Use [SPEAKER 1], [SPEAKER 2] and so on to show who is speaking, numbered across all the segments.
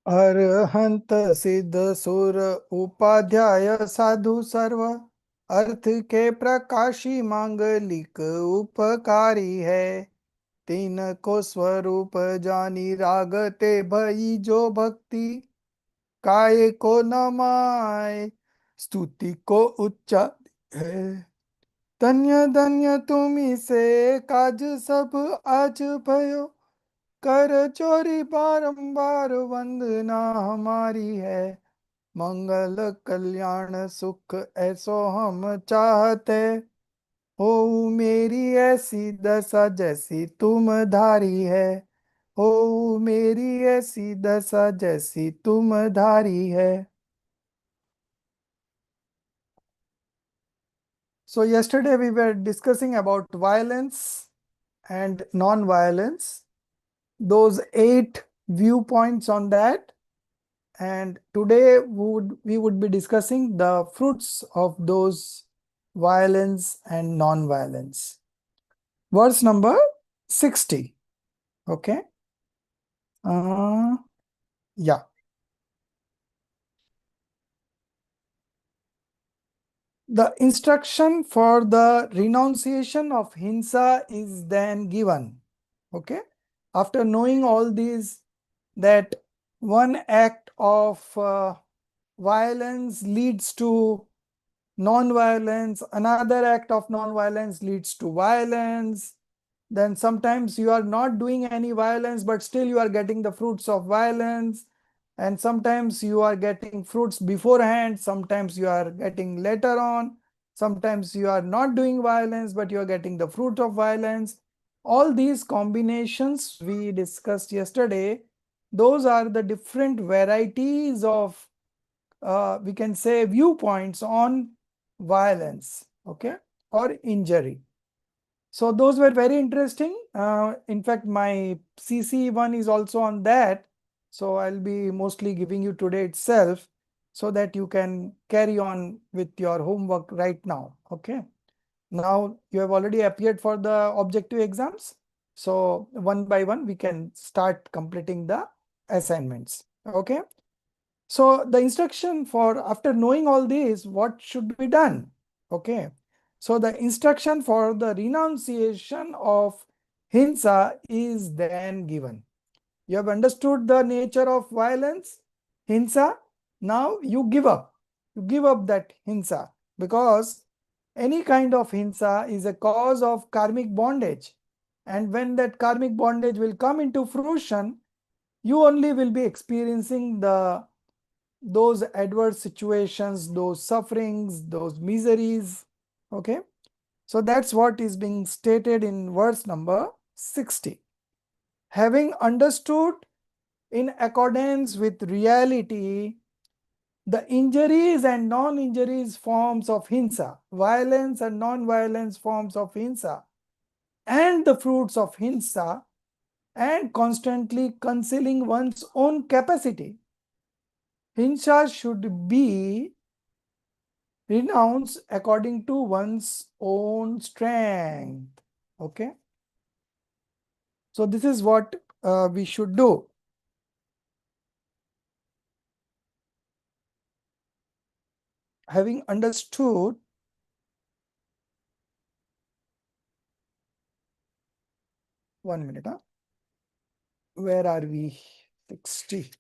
[SPEAKER 1] अरहंत सिद्ध सुर उपाध्याय साधु सर्व अर्थ के प्रकाशी मांगलिक उपकारी है। तीन को स्वरूप जानी रागते भई जो भक्ति काय को नमाय स्तुति को उच्चा है। धन्य धन्य तुम्ही से काज सब आज भयो कर चोरी बारंबार वंदना हमारी है। मंगल कल्याण सुख ऐसो हम चाहते हो मेरी ऐसी दशा जैसी तुम धारी है। हो मेरी ऐसी दशा जैसी तुम धारी है। So yesterday we were discussing about violence and non-violence, those 8 viewpoints on that. And today we would be discussing the fruits of those violence and non-violence. Verse number 60. Okay. Yeah. The instruction for the renunciation of hinsa is then given. Okay. After knowing all these, that one act of violence leads to non-violence, another act of non-violence leads to violence. Then sometimes you are not doing any violence, but still you are getting the fruits of violence. And sometimes you are getting fruits beforehand, sometimes you are getting later on. Sometimes you are not doing violence, but you are getting the fruit of violence. All these combinations we discussed yesterday, those are the different varieties of, we can say, viewpoints on violence, okay, or injury. So those were very interesting. In fact, my CC1 is also on that. So I'll be mostly giving you today itself so that you can carry on with your homework right now. Okay. Now you have already appeared for the objective exams. So one by one, we can start completing the assignments. Okay. So the instruction for, after knowing all this, what should be done? Okay. So the instruction for the renunciation of hinsa is then given. You have understood the nature of violence, hinsa. Now you give up. You give up that hinsa, because any kind of hinsa is a cause of karmic bondage. And when that karmic bondage will come into fruition, you only will be experiencing those adverse situations, those sufferings, those miseries. Okay. So that's what is being stated in verse number 60. Having understood in accordance with reality the injuries and non-injuries forms of hinsa, violence and non-violence forms of hinsa, and the fruits of hinsa, and constantly concealing one's own capacity, hinsa should be renounced according to one's own strength. Okay. So this is what we should do. Having understood, one minute, where are we? 60.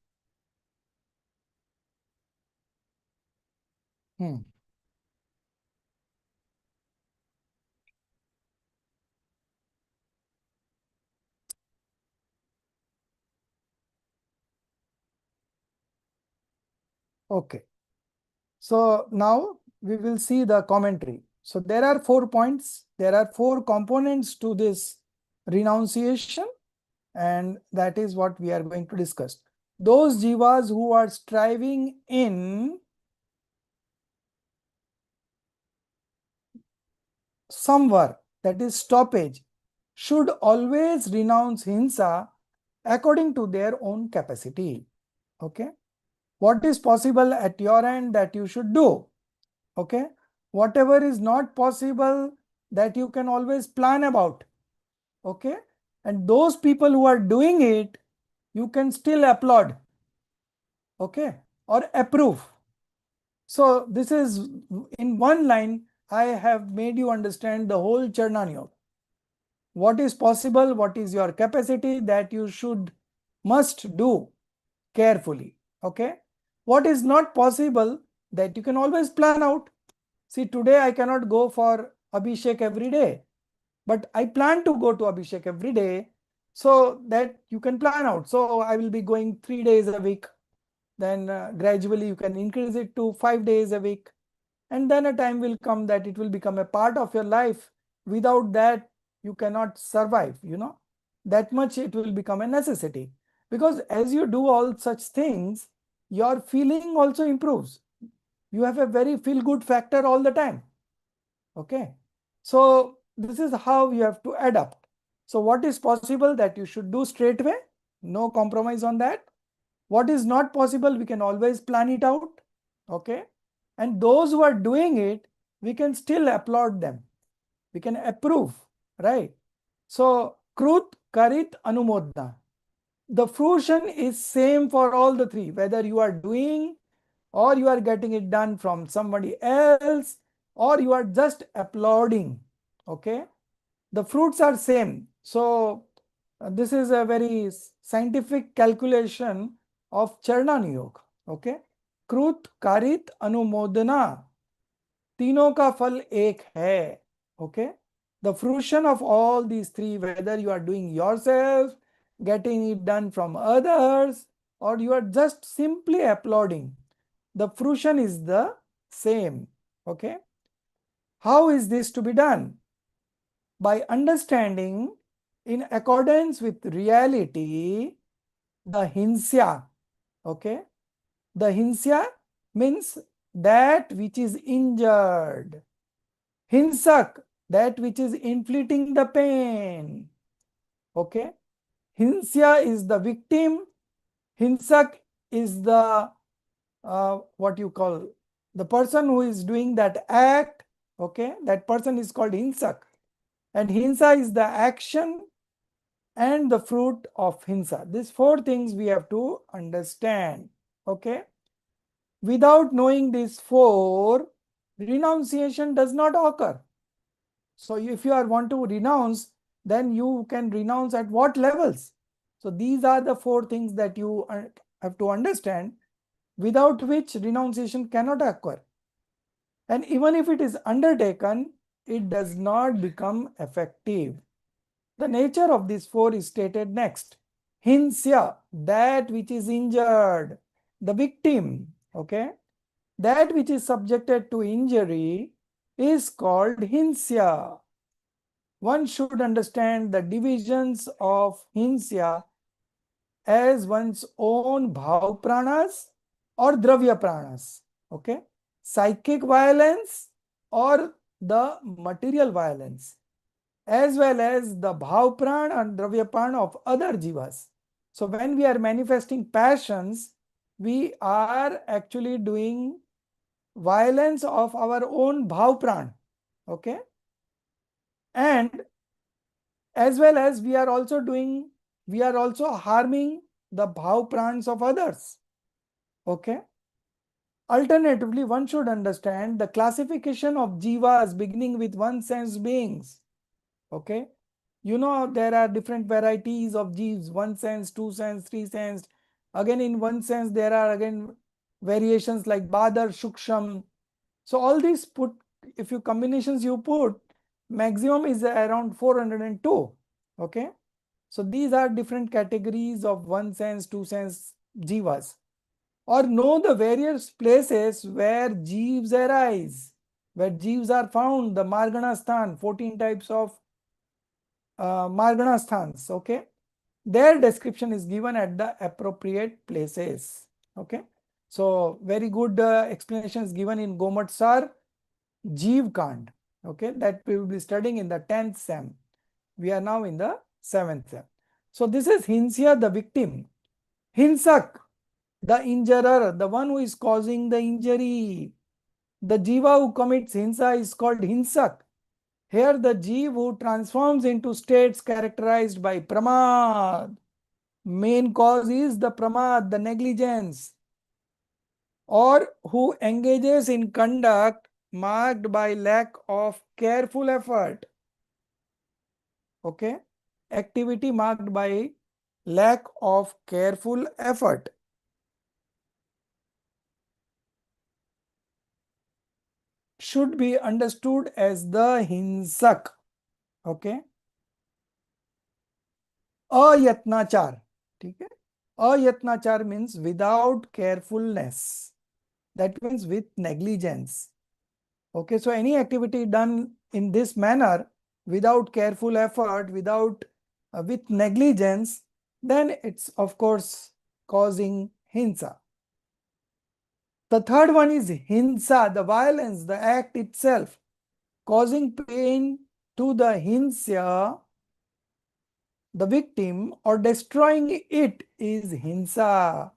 [SPEAKER 1] Okay. So now we will see the commentary. So there are 4 points. There are 4 components to this renunciation, and that is what we are going to discuss. Those jivas who are striving in some work, that is stoppage, should always renounce hinsa according to their own capacity. Okay. What is possible at your end, that you should do. Okay. Whatever is not possible, that you can always plan about. Okay. And those people who are doing it, you can still applaud. okay, or approve. So this is in one line, I have made you understand the whole Charnan Yoga. What is possible, what is your capacity that you must do carefully, okay? What is not possible that you can always plan out. See, today I cannot go for Abhishek every day, but I plan to go to Abhishek every day so that you can plan out. So I will be going 3 days a week. Then gradually you can increase it to 5 days a week. And then a time will come that it will become a part of your life. Without that, you cannot survive, that much it will become a necessity. Because as you do all such things, your feeling also improves. You have a very feel good factor all the time. Okay. So this is how you have to adapt. So what is possible that you should do straight away? No compromise on that. What is not possible, we can always plan it out. Okay. And those who are doing it, we can still applaud them. We can approve, right? So Krut, Karit, Anumodna. The fruition is same for all the three, whether you are doing or you are getting it done from somebody else or you are just applauding. Okay. The fruits are same. So this is a very scientific calculation of Charnan Yoga. Okay. Krut, Karit, Anumodana. तीनों का फल एक है. Okay. The fruition of all these three, whether you are doing yourself, getting it done from others, or you are just simply applauding, the fruition is the same. Okay. How is this to be done? By understanding in accordance with reality the hinsya. Okay. The hinsya means that which is injured. Hinsak, that which is inflicting the pain. Okay. Hinsya is the victim. Hinsak is the what you call the person who is doing that act. Okay. That person is called hinsak. And hinsa is the action and the fruit of hinsa. These four things we have to understand. Okay. Without knowing these four, renunciation does not occur. So if you want to renounce, then you can renounce at what levels? So these are the four things that you have to understand, without which renunciation cannot occur. And even if it is undertaken, it does not become effective. The nature of these four is stated next. Hinsya, that which is injured, the victim, okay? That which is subjected to injury is called hinsya. One should understand the divisions of hinsya as one's own bhav pranas or dravya pranas. Okay? Psychic violence or the material violence, as well as the bhav prana and dravya prana of other jivas. So when we are manifesting passions, we are actually doing violence of our own bhav prana. Okay? And as well as we are also harming the bhav prans of others. Okay. Alternatively, one should understand the classification of jivas beginning with one sense beings. Okay. There are different varieties of jivs, one sense, two sense, three sense. Again, in one sense, there are again variations like badar, shuksham. So all these if you combinations you put, maximum is around 402. Okay. So these are different categories of one sense, two sense jivas. Or know the various places where jivs arise, where jivs are found, the Margana Sthan, 14 types of Margana Sthans. Okay. Their description is given at the appropriate places. Okay. So very good explanation is given in Gomat Sar Jeev Kand. Okay. That we will be studying in the 10th Sem. We are now in the 7th Sem. So this is hinsya, the victim. Hinsak, the injurer, the one who is causing the injury. The jiva who commits hinsa is called hinsak. Here the jiva who transforms into states characterized by pramad. Main cause is the pramad, the negligence. or who engages in conduct marked by lack of careful effort. Okay, activity marked by lack of careful effort should be understood as the hinsak. Okay, ayatnachar. ठीक है, ayatnachar means without carefulness. That means with negligence. Okay, so any activity done in this manner without careful effort, without with negligence, then it's of course causing hinsa. The third one is hinsa, the violence, the act itself, causing pain to the hinsya, the victim, or destroying it is hinsa.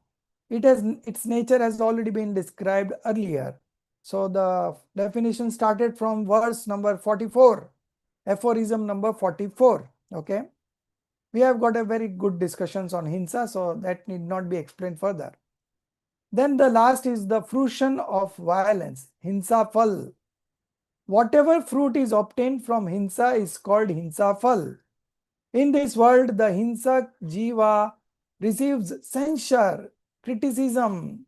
[SPEAKER 1] Its nature has already been described earlier. So the definition started from verse number 44, aphorism number 44. Okay, we have got a very good discussions on hinsa, so that need not be explained further. Then the last is the fruition of violence, hinsa phal. Whatever fruit is obtained from hinsa is called hinsa phal. In this world, the hinsak jiva receives censure, criticism,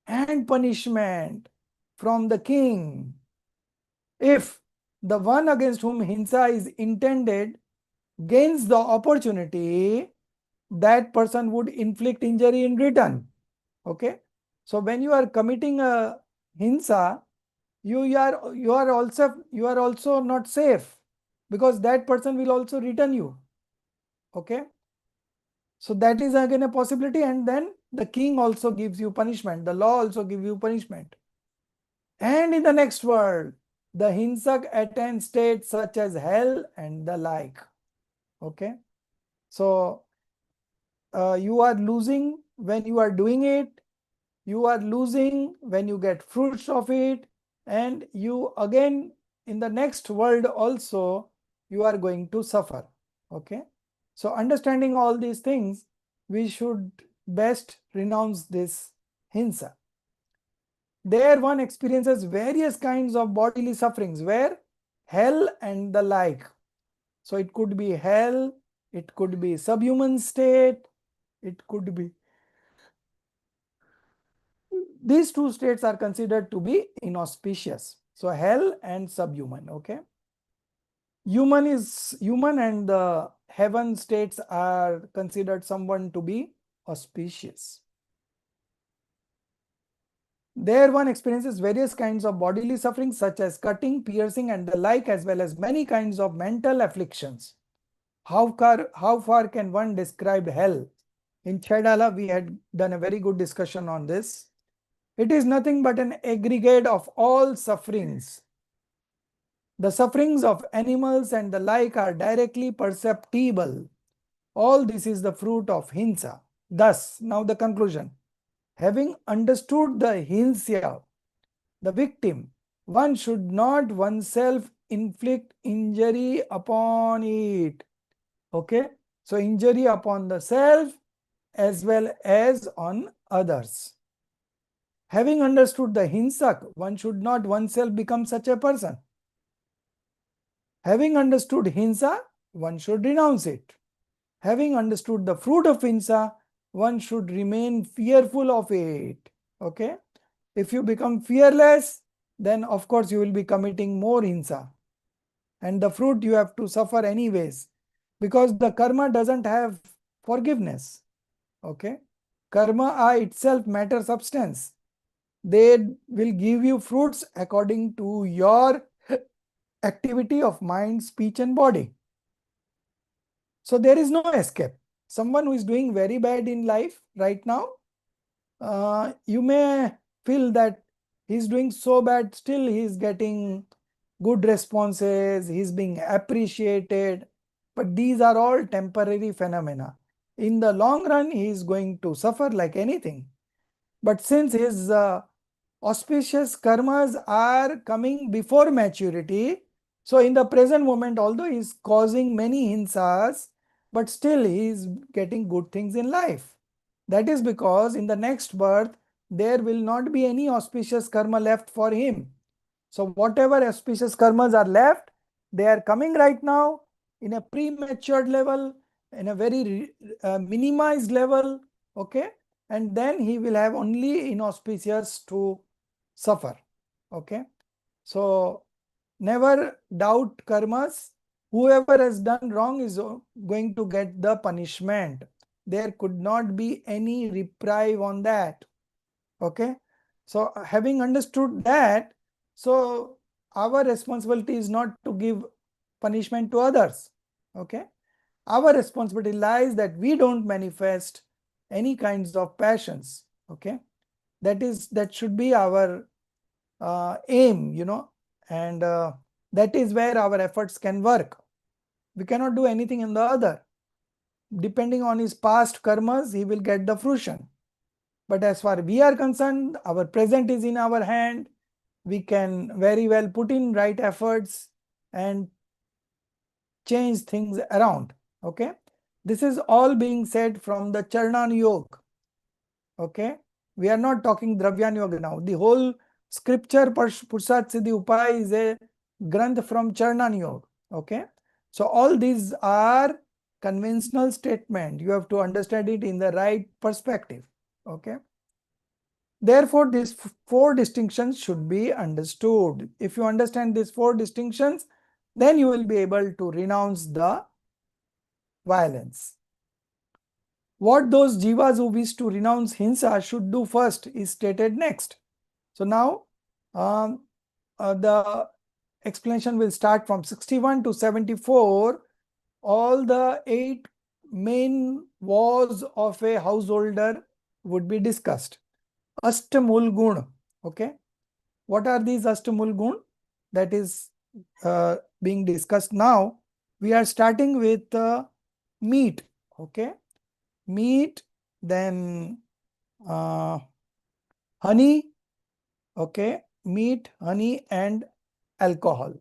[SPEAKER 1] and punishment from the king. If the one against whom hinsa is intended gains the opportunity, that person would inflict injury in return. Okay, so when you are committing a hinsa, you are also not safe, because that person will also return you. Okay, so that is again a possibility, and then the king also gives you punishment, the law also gives you punishment. And in the next world, the hinsak attains states such as hell and the like. Okay, so you are losing when you are doing it, you are losing when you get fruits of it, and you again in the next world also you are going to suffer. Okay, so understanding all these things, we should best renounce this hinsa. There one experiences various kinds of bodily sufferings, where hell and the like. So it could be hell, it could be subhuman state, it could be, these two states are considered to be inauspicious. So hell and subhuman. Okay, human is human, and the heaven states are considered someone to be auspicious. There one experiences various kinds of bodily suffering such as cutting, piercing, and the like, as well as many kinds of mental afflictions. How far can one describe hell? In Chaitala, we had done a very good discussion on this. It is nothing but an aggregate of all sufferings. The sufferings of animals and the like are directly perceptible. All this is the fruit of hinsa. Thus, now the conclusion. Having understood the hinsya, the victim, one should not oneself inflict injury upon it. Okay, so injury upon the self as well as on others. Having understood the hinsak, one should not oneself become such a person. Having understood hinsa, one should renounce it. Having understood the fruit of hinsa, one should remain fearful of it. Okay, if you become fearless, then of course you will be committing more hinsa, and the fruit you have to suffer anyways, because the karma doesn't have forgiveness. Okay, karma are itself matter substance. They will give you fruits according to your activity of mind, speech, and body. So there is no escape. Someone who is doing very bad in life right now, you may feel that he's doing so bad, still he's getting good responses, he's being appreciated, but these are all temporary phenomena. In the long run, he is going to suffer like anything. But since his auspicious karmas are coming before maturity, so in the present moment, although he is causing many hinsas, but still he is getting good things in life. That is because in the next birth, there will not be any auspicious karma left for him. So whatever auspicious karmas are left, they are coming right now in a prematured level, in a very minimized level, okay? And then he will have only inauspicious to suffer, okay? So never doubt karmas. Whoever has done wrong is going to get the punishment. There could not be any reprieve on that, okay? So having understood that, so our responsibility is not to give punishment to others, okay? Our responsibility lies that we don't manifest any kinds of passions, okay? That should be our aim, and that is where our efforts can work. We cannot do anything in the other. Depending on his past karmas, he will get the fruition. But as far as we are concerned, our present is in our hand. We can very well put in right efforts and change things around, okay? This is all being said from the Charnan Yoga, okay? We are not talking Dravyan Yoga now. The whole scripture Pursat Siddhi Upay is a granth from Charnan Yoga, okay? So all these are conventional statement. You have to understand it in the right perspective, okay? Therefore, these four distinctions should be understood. If you understand these four distinctions, then you will be able to renounce the violence. What those jivas who wish to renounce hinsa should do first is stated next. So now the explanation will start from 61 to 74. All the 8 main woes of a householder would be discussed. Ashtamul Gun, okay? What are these Ashtamul Gun? That is being discussed now. We are starting with meat, okay? Meat, then honey, okay? Meat, honey, and alcohol.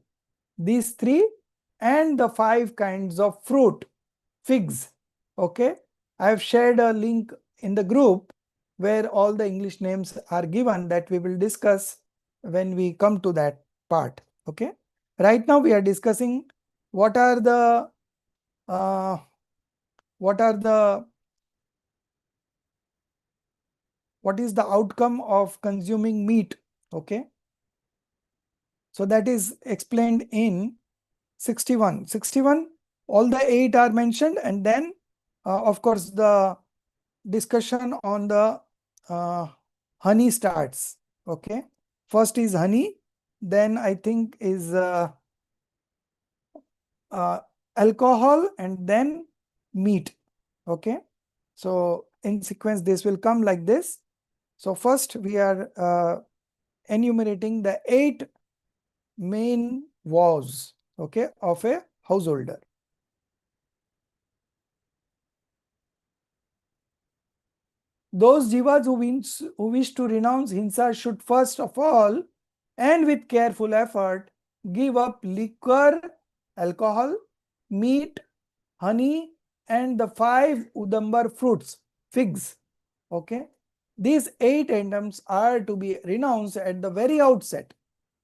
[SPEAKER 1] These 3 and the 5 kinds of fruit, figs, okay? I have shared a link in the group where all the English names are given that we will discuss when we come to that part, okay? Right now we are discussing what are the what is the outcome of consuming meat, okay? So that is explained in 61. 61, all the 8 are mentioned, and then of course the discussion on the honey starts, okay? First is honey, then I think is alcohol, and then meat, okay? So in sequence this will come like this. So first we are enumerating the 8 main vows, okay, of a householder. Those jivas who wish to renounce hinsa should first of all, and with careful effort, give up liquor, alcohol, meat, honey, and the 5 udambar fruits, figs, okay? These 8 items are to be renounced at the very outset,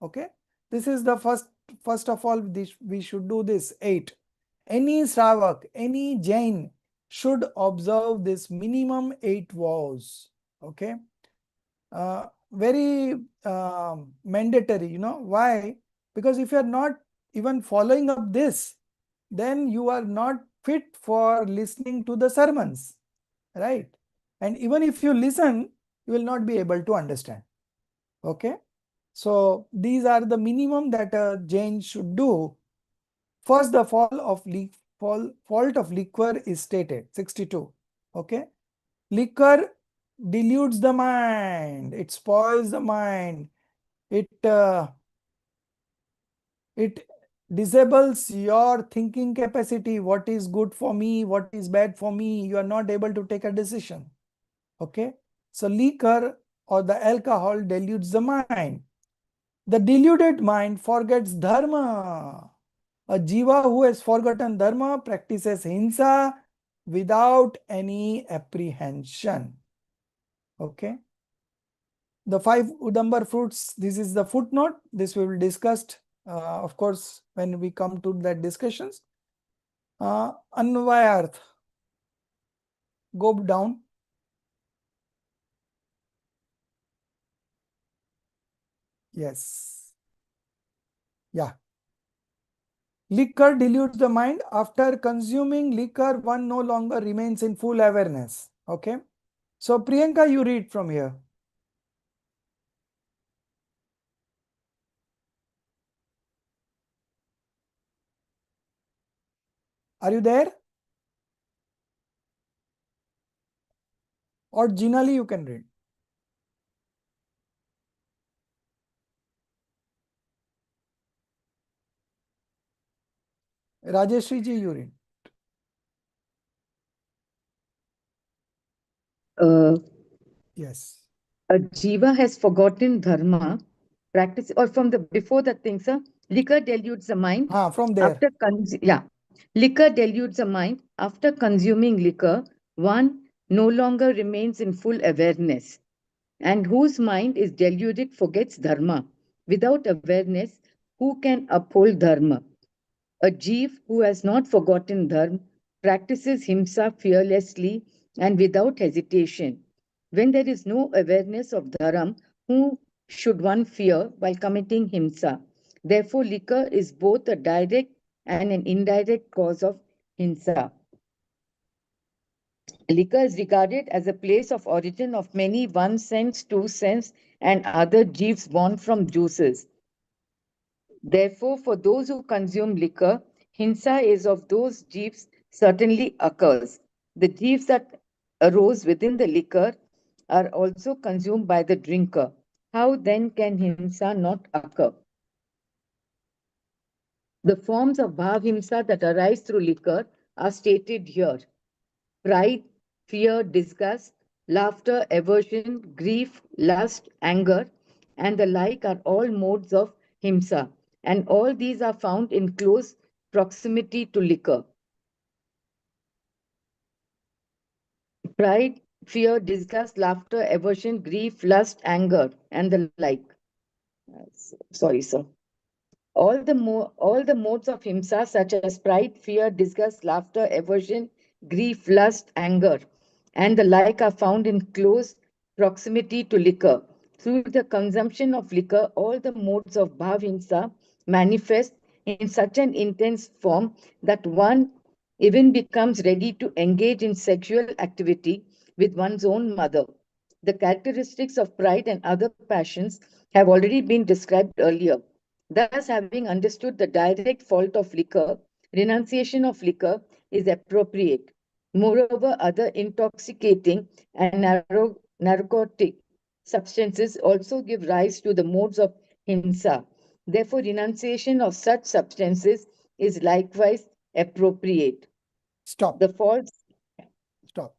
[SPEAKER 1] okay? This is the first of all, we should do this 8. Any Shravak, any Jain should observe this minimum 8 vows, okay? Very mandatory, why? Because if you are not even following up this, then you are not fit for listening to the sermons, right? And even if you listen, you will not be able to understand, okay? So these are the minimum that a Jain should do. First, the fault of liquor is stated, 62, okay? Liquor dilutes the mind, it spoils the mind, it disables your thinking capacity. What is good for me, what is bad for me, you are not able to take a decision, okay? So liquor or the alcohol dilutes the mind. The deluded mind forgets dharma. A jiva who has forgotten dharma practices hinsa without any apprehension, okay? The 5 Udambar fruits, this is the footnote. This we will discuss, of course, when we come to that discussions. Anvayarth, go down. Yes. Yeah. Liquor dilutes the mind. After consuming liquor, one no longer remains in full awareness. Okay. So Priyanka, you read from here. Are you there? Or Jinali, you can read. Rajeshri ji, you read. Yes.
[SPEAKER 2] A jiva has forgotten dharma, practice, or from the before that thing, sir. Liquor dilutes the mind.
[SPEAKER 1] From there.
[SPEAKER 2] Liquor dilutes the mind. After consuming liquor, one no longer remains in full awareness, and whose mind is deluded forgets dharma. Without awareness, who can uphold dharma? A jeev who has not forgotten dharma practices himsa fearlessly and without hesitation. When there is no awareness of dharma, who should one fear while committing himsa? Therefore, liquor is both a direct and an indirect cause of himsa. Liquor is regarded as a place of origin of many one cents, two cents, and other jeeves born from juices. Therefore, for those who consume liquor, hinsa is of those jeeves certainly occurs. The jeeves that arose within the liquor are also consumed by the drinker. How then can hinsa not occur? The forms of bhavhimsa that arise through liquor are stated here. Pride, fear, disgust, laughter, aversion, grief, lust, anger, and the like are all modes of himsa, and all these are found in close proximity to liquor. Pride, fear, disgust, laughter, aversion, grief, lust, anger, and the like. Sorry, sir. All the modes of himsa, such as pride, fear, disgust, laughter, aversion, grief, lust, anger, and the like, are found in close proximity to liquor. Through the consumption of liquor, all the modes of bhavhimsa manifest in such an intense form that one even becomes ready to engage in sexual activity with one's own mother. The characteristics of pride and other passions have already been described earlier. Thus, having understood the direct fault of liquor, renunciation of liquor is appropriate. Moreover, other intoxicating and narcotic substances also give rise to the modes of himsa. Therefore, renunciation of such substances is likewise appropriate.
[SPEAKER 1] Stop.
[SPEAKER 2] The faults.
[SPEAKER 1] Stop.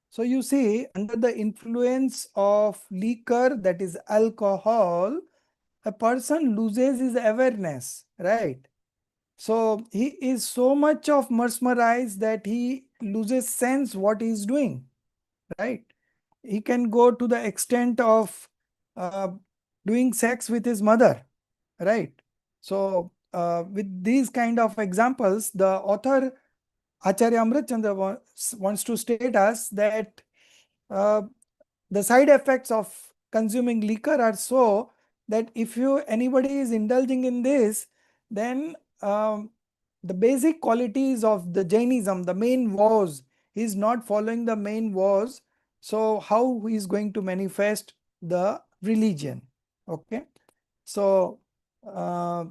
[SPEAKER 1] So you see, under the influence of liquor, that is alcohol, a person loses his awareness, right? So he is so much of mesmerized that he loses sense what he is doing, right? He can go to the extent of uh, doing sex with his mother, right? So with these kind of examples, the author Acharya Amrit Chandra wants to state us that uh, the side effects of consuming liquor are so that if you anybody is indulging in this, then the basic qualities of the Jainism, the main vows, he is not following the main vows. So how he is going to manifest the religion? Okay, so uh,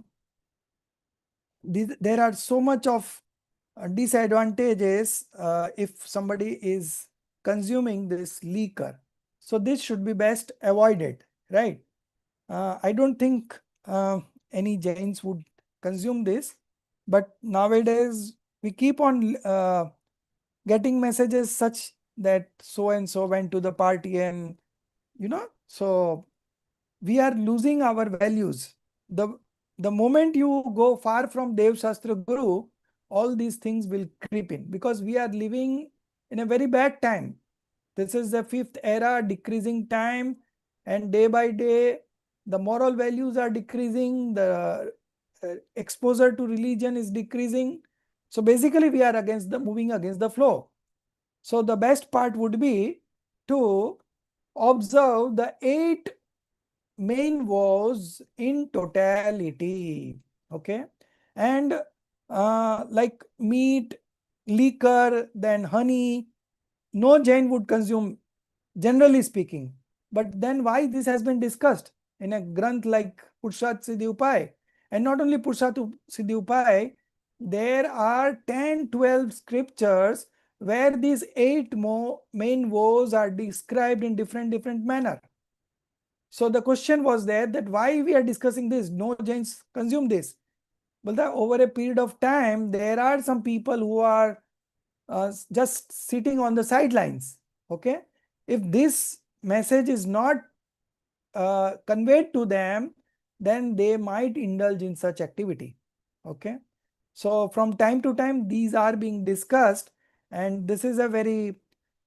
[SPEAKER 1] there are so much of disadvantages if somebody is consuming this liquor. So this should be best avoided, right? I don't think any Jains would consume this, but nowadays we keep on getting messages such that so and so went to the party, and so we are losing our values. The moment you go far from Dev Shastra Guru, all these things will creep in, because we are living in a very bad time. This is the fifth era, decreasing time, and day by day the moral values are decreasing, the exposure to religion is decreasing. So basically we are moving against the flow. So the best part would be to observe the 8 main woes in totality. Okay, and like meat, liquor, then honey, no Jain would consume, generally speaking. But then why this has been discussed in a granth like Purshat Siddhi Upay? And not only Purshat Siddhi Upay, there are 10, 12 scriptures where these 8 main woes are described in different manner. So the question was there that why we are discussing this? No Jains consume this. Well, over a period of time, there are some people who are just sitting on the sidelines. Okay, if this message is not conveyed to them, then they might indulge in such activity. Okay, so from time to time these are being discussed, and this is a very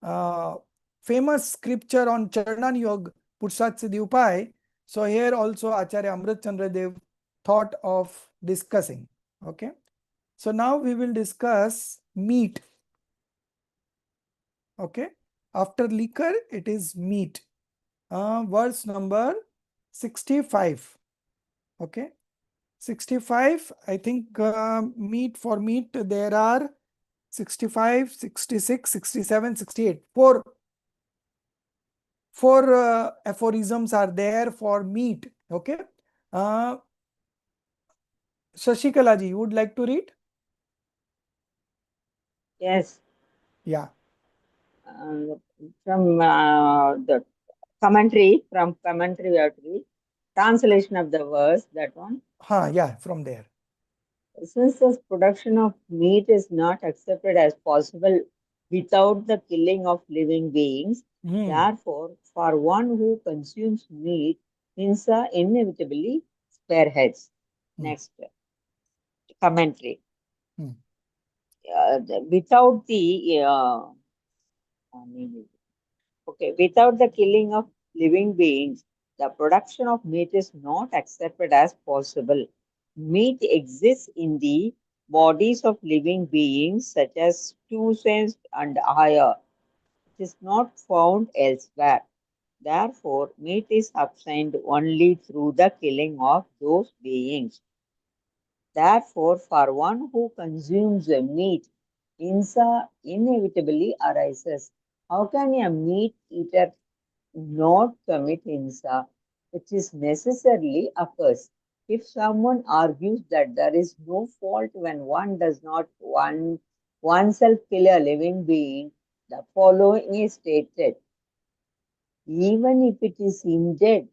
[SPEAKER 1] uh, famous scripture on Charnan Yog Purshat Siddhi Upay. So here also Acharya Amrit Chandra Dev thought of discussing. Okay, so now we will discuss meat. Okay, after liquor it is meat. Verse number 65. Okay, 65. I think meat, for meat there are 65, 66, 67, 68. Four aphorisms are there for meat. Okay, uh, Shashikala ji, you would like to read?
[SPEAKER 3] Yes.
[SPEAKER 1] Yeah.
[SPEAKER 3] From the commentary we have to read. Translation of the verse, that one.
[SPEAKER 1] Yeah, from there.
[SPEAKER 3] Since the production of meat is not accepted as possible without the killing of living beings, therefore, for one who consumes meat, hinsa inevitably spearheads. Next commentary. Without the without the killing of living beings, the production of meat is not accepted as possible. Meat exists in the bodies of living beings such as Tucens and higher. It is not found elsewhere. Therefore, meat is obtained only through the killing of those beings. Therefore, for one who consumes meat, hinsa inevitably arises. How can a meat eater not commit hinsa, which is necessarily occurs? If someone argues that there is no fault when one does not oneself kill a living being, the following is stated. Even if it is indeed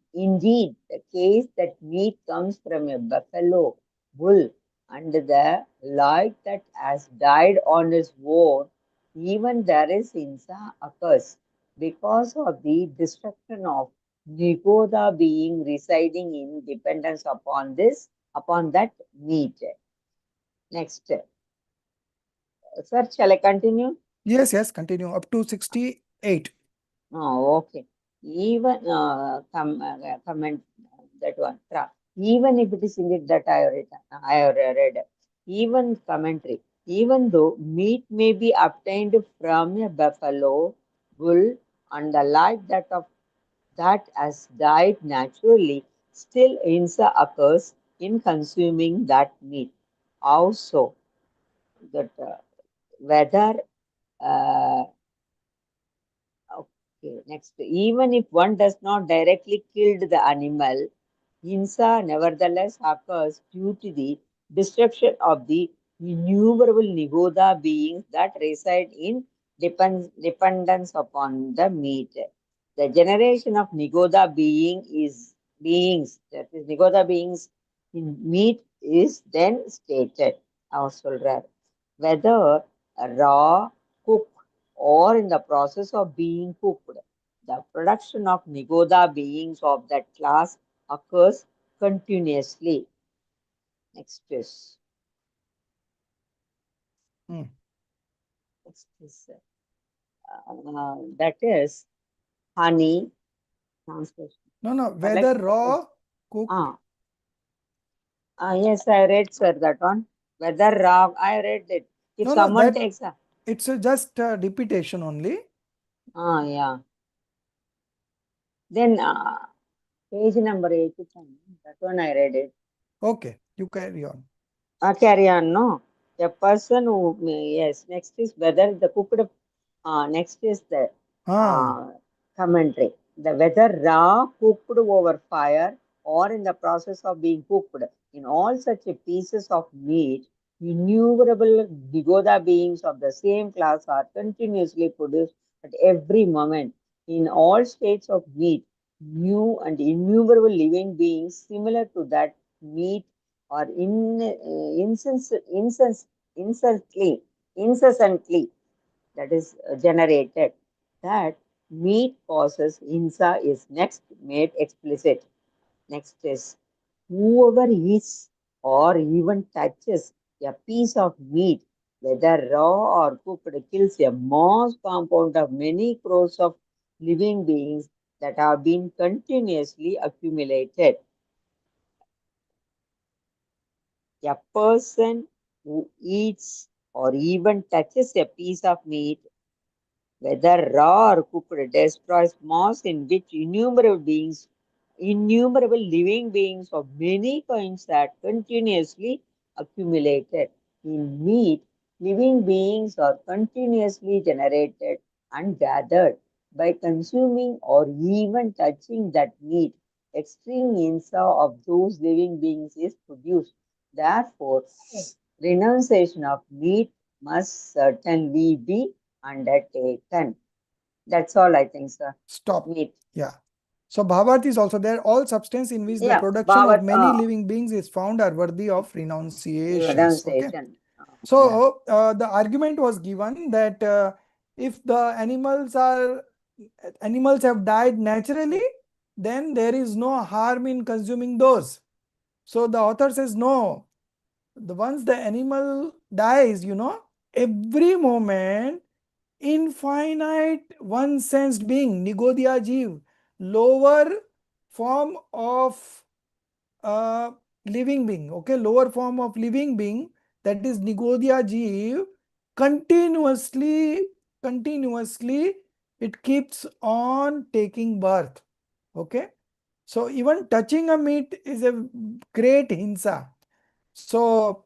[SPEAKER 3] the case that meat comes from a buffalo, bull, and the like that has died on its own, even there is hinsa occurs because of the destruction of Nigoda being residing in dependence upon that meat. Next. Sir, shall I continue?
[SPEAKER 1] Yes, continue up to 68.
[SPEAKER 3] Oh, okay. Even comment that one. Even if it is indeed that I have read. Even commentary. Even though meat may be obtained from a buffalo, bull, and the like that has died naturally, still hinsa occurs in consuming that meat. Also, that whether uh, okay, next. Even if one does not directly kill the animal, hinsa nevertheless occurs due to the destruction of the innumerable Nigoda beings that reside in dependence upon the meat. The generation of Nigoda beings, that is Nigoda beings in meat is then stated. அவர் சொல்றார். Whether raw, cooked, or in the process of being cooked, the production of Nigoda beings of that class occurs continuously. Next is, that is honey, translation.
[SPEAKER 1] No,
[SPEAKER 3] Collect.
[SPEAKER 1] whether raw, cooked.
[SPEAKER 3] Yes, I read, sir, that one. Whether raw, I read it. If
[SPEAKER 1] No,
[SPEAKER 3] someone
[SPEAKER 1] that
[SPEAKER 3] takes a,
[SPEAKER 1] it's just a repetition only.
[SPEAKER 3] yeah. Then page number 85, that one I read it.
[SPEAKER 1] Okay, you carry on.
[SPEAKER 3] Carry on, no? A person who, yes, next is whether the cooked, next is the
[SPEAKER 1] Ah,
[SPEAKER 3] commentary. The whether raw, cooked over fire, or in the process of being cooked. In all such pieces of meat, innumerable Digoda beings of the same class are continuously produced at every moment. In all states of meat, new and innumerable living beings similar to that meat or incessantly that is generated. That meat causes hinsa is next made explicit. Next is whoever eats or even touches a piece of meat, whether raw or cooked, kills a mass compound of many crores of living beings that have been continuously accumulated. A person who eats or even touches a piece of meat, whether raw or cooked, destroys mass in which innumerable living beings of many kinds are continuously accumulated. In meat, living beings are continuously generated and gathered. By consuming or even touching that meat, extreme insa of those living beings is produced. Therefore, renunciation of meat must certainly be undertaken. That's all I think, sir.
[SPEAKER 1] stop.
[SPEAKER 3] Meat.
[SPEAKER 1] Yeah. So Bhavat is also there. All substance in which the
[SPEAKER 3] Yeah,
[SPEAKER 1] production of
[SPEAKER 3] Bhavat,
[SPEAKER 1] many living beings is found are worthy of renunciations. Okay.
[SPEAKER 3] renunciation. Yeah.
[SPEAKER 1] So the argument was given that if the animals have died naturally, then there is no harm in consuming those. So the author says no. Once the animal dies, every moment infinite one-sensed being, Nigodhya Jeev, lower form of living being, okay, lower form of living being, that is Nigodhya Jeev, continuously, it keeps on taking birth, okay. So even touching a meat is a great hinsa. So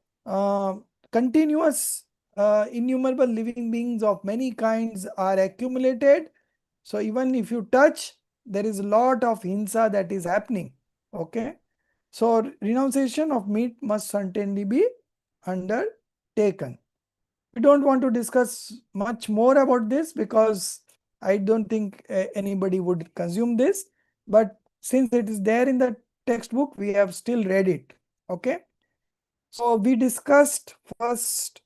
[SPEAKER 1] continuous innumerable living beings of many kinds are accumulated. So even if you touch, there is a lot of hinsa that is happening. Okay. So renunciation of meat must certainly be undertaken. We don't want to discuss much more about this because I don't think anybody would consume this. But since it is there in the textbook, we have still read it. Okay. So we discussed first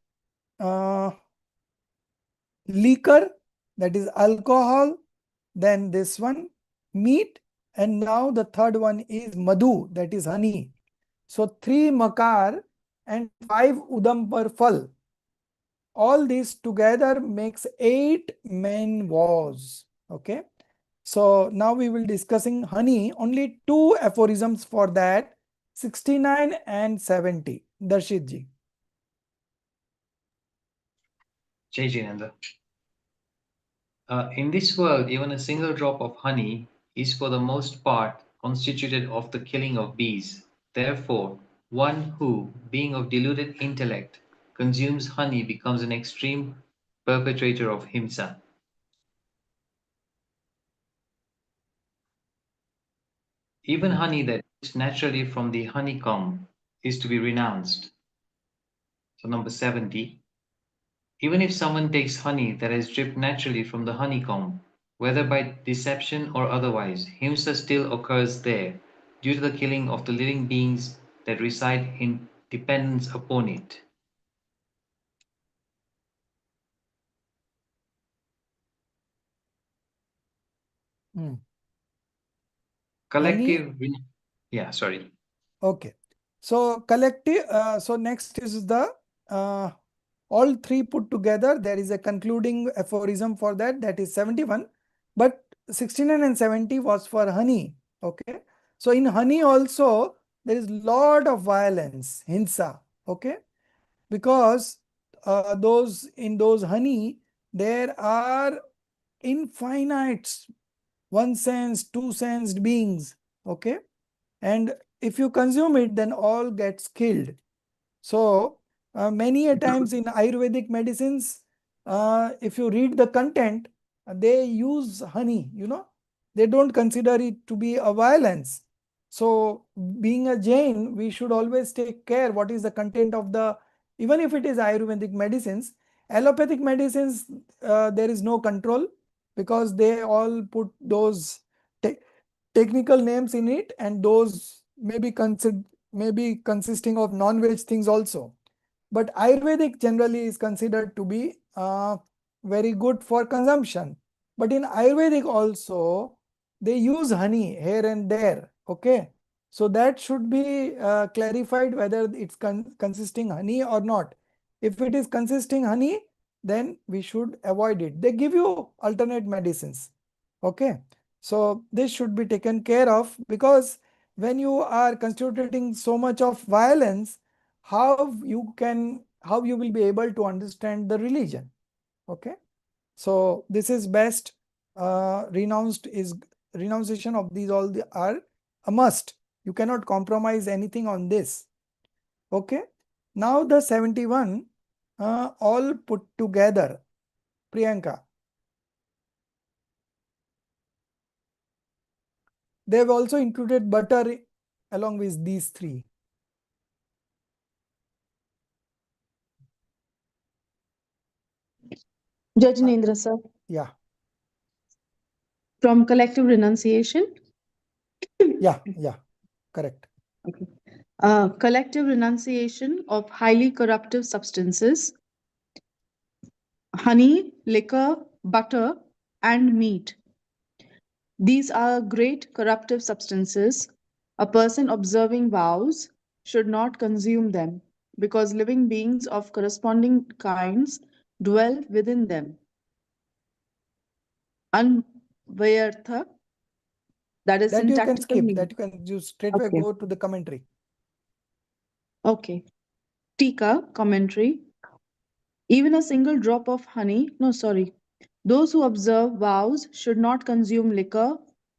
[SPEAKER 1] liquor, that is alcohol, then this one meat, and now the third one is madhu, that is honey. So 3 makar and 5 udampar fal. All this together makes 8 main vows. Okay. So now we will discussing honey. Only 2 aphorisms for that, 69 and 70. Darshit ji.
[SPEAKER 4] Jai Jinendra. In this world, even a single drop of honey is for the most part constituted of the killing of bees. Therefore, one who, being of deluded intellect, consumes honey becomes an extreme perpetrator of himsa. Even honey that is naturally from the honeycomb is to be renounced. So number 70. Even if someone takes honey that has dripped naturally from the honeycomb, whether by deception or otherwise, himsa still occurs there, due to the killing of the living beings that reside in dependence upon it. Collective, yeah, sorry.
[SPEAKER 1] Okay. So collective, so next is the all 3 put together. There is a concluding aphorism for that, that is 71. But 69 and 70 was for honey. Okay. So in honey also, there is lot of violence, hinsa. Okay. Because those honey, there are infinite one sensed, two sensed beings. Okay. And if you consume it, then all gets killed. So many a times in Ayurvedic medicines, if you read the content, they use honey, they don't consider it to be a violence. So being a Jain, we should always take care what is the content of the, even if it is Ayurvedic medicines, allopathic medicines, there is no control because they all put those technical names in it, and those may be consisting of non-veg things also. But Ayurvedic generally is considered to be very good for consumption. But in Ayurvedic also, they use honey here and there. Okay. So that should be clarified whether it's consisting honey or not. If it is consisting honey, then we should avoid it. They give you alternate medicines. Okay. So this should be taken care of, because when you are constituting so much of violence, how you will be able to understand the religion. Okay. So this is best. Renunciation of these all are a must. You cannot compromise anything on this. Okay. Now the 71 all put together. Priyanka. They have also included butter along with these three.
[SPEAKER 5] Judge Nindra, sir.
[SPEAKER 1] Yeah.
[SPEAKER 5] From collective renunciation.
[SPEAKER 1] Yeah. Correct.
[SPEAKER 5] Okay. Collective renunciation of highly corruptive substances, honey, liquor, butter, and meat. These are great corruptive substances. A person observing vows should not consume them because living beings of corresponding kinds dwell within them. Anvayartha, that is
[SPEAKER 1] That you can
[SPEAKER 5] syntactical
[SPEAKER 1] skip.
[SPEAKER 5] meaning.
[SPEAKER 1] That you can just straightway
[SPEAKER 5] Okay.
[SPEAKER 1] go to the commentary.
[SPEAKER 5] Okay. Tika, commentary. Even a single drop of honey, no, sorry. Those who observe vows should not consume liquor,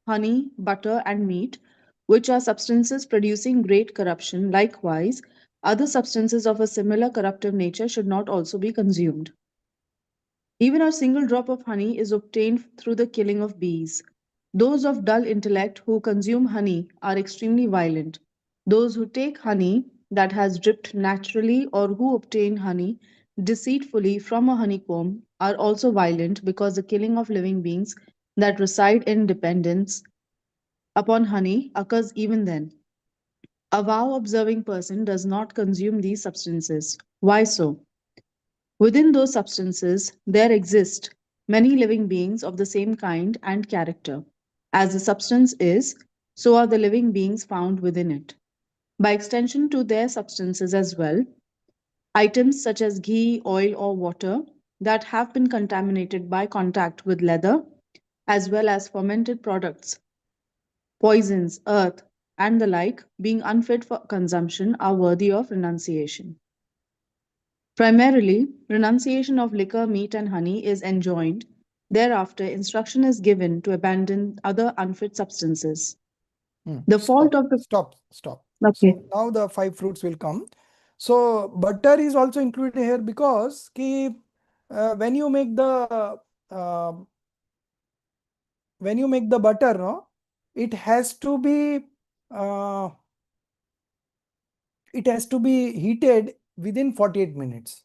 [SPEAKER 5] honey, butter, and meat, which are substances producing great corruption. Likewise, other substances of a similar corruptive nature should not also be consumed. Even a single drop of honey is obtained through the killing of bees. Those of dull intellect who consume honey are extremely violent. Those who take honey that has dripped naturally or who obtain honey deceitfully from a honeycomb are also violent, because the killing of living beings that reside in dependence upon honey occurs even then. A vow observing person does not consume these substances. Why so? Within those substances, there exist many living beings of the same kind and character. As the substance is, so are the living beings found within it. By extension to their substances as well, items such as ghee, oil, or water that have been contaminated by contact with leather, as well as fermented products, poisons, earth, and the like, being unfit for consumption, are worthy of renunciation. Primarily, renunciation of liquor, meat, and honey is enjoined. Thereafter, instruction is given to abandon other unfit substances. The fault of the
[SPEAKER 1] Stop.
[SPEAKER 5] Okay.
[SPEAKER 1] So now the 5 fruits will come. So butter is also included here because when you make the butter, no, it has to be heated within 48 minutes.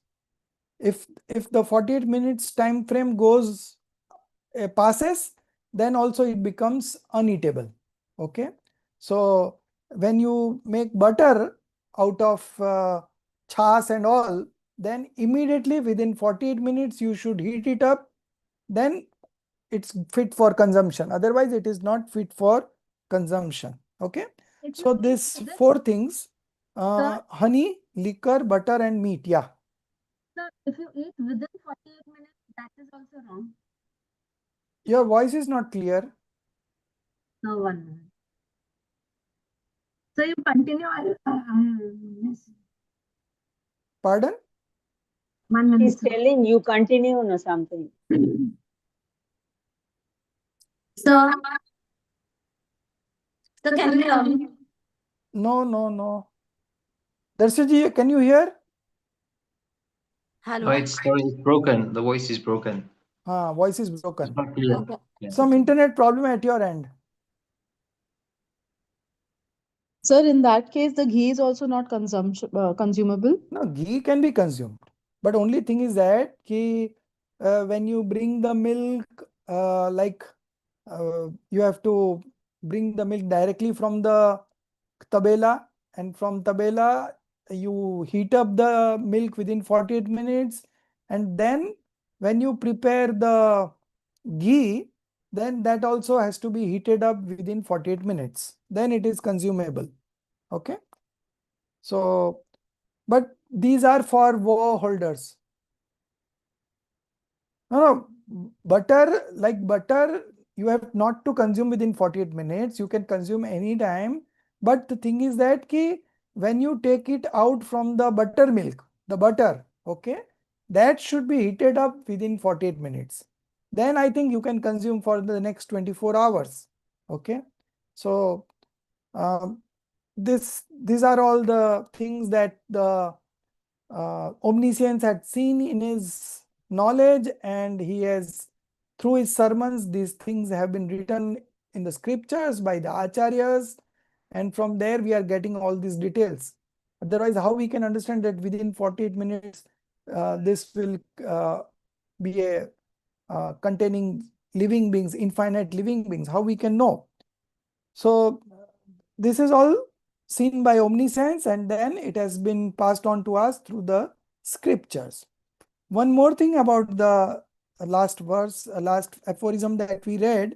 [SPEAKER 1] If the 48 minutes time frame passes, then also it becomes uneatable. Okay. So when you make butter out of chas and all, then immediately within 48 minutes you should heat it up, then it's fit for consumption. Otherwise it is not fit for consumption. Okay. So this 4 things, honey, liquor, butter, and meat. Yeah.
[SPEAKER 6] Sir, if you eat within 48 minutes, that is also wrong.
[SPEAKER 1] Your voice is not clear.
[SPEAKER 6] No, 1 minute. So you continue.
[SPEAKER 1] Pardon?
[SPEAKER 6] One minute,
[SPEAKER 3] He's
[SPEAKER 6] sir.
[SPEAKER 3] telling you continue or something.
[SPEAKER 6] So, so can you hear me?
[SPEAKER 1] No, no, no. Darshiji, can you hear?
[SPEAKER 6] Hello.
[SPEAKER 4] Right, sorry, it's broken. The voice is broken.
[SPEAKER 1] Voice is
[SPEAKER 4] It's
[SPEAKER 1] broken.
[SPEAKER 4] not clear.
[SPEAKER 6] Okay.
[SPEAKER 4] Yeah.
[SPEAKER 1] Some internet problem at your end.
[SPEAKER 5] Sir, in that case, the ghee is also not consumable.
[SPEAKER 1] No, ghee can be consumed. But only thing is that when you bring the milk, you have to bring the milk directly from the tabela, and from tabela you heat up the milk within 48 minutes, and then when you prepare the ghee, then that also has to be heated up within 48 minutes. Then it is consumable. Okay. So, but these are for war holders. No, butter, like butter, you have not to consume within 48 minutes. You can consume any time. But the thing is that when you take it out from the buttermilk, the butter, okay, that should be heated up within 48 minutes. Then I think you can consume for the next 24 hours. Okay. So these are all the things that the omniscience had seen in his knowledge, and he has, through his sermons, these things have been written in the scriptures by the acharyas, and from there we are getting all these details. Otherwise, how we can understand that within 48 minutes this will be a containing living beings, infinite living beings? How we can know? So this is all seen by omniscience, and then it has been passed on to us through the scriptures. One more thing about the last verse, last aphorism that we read.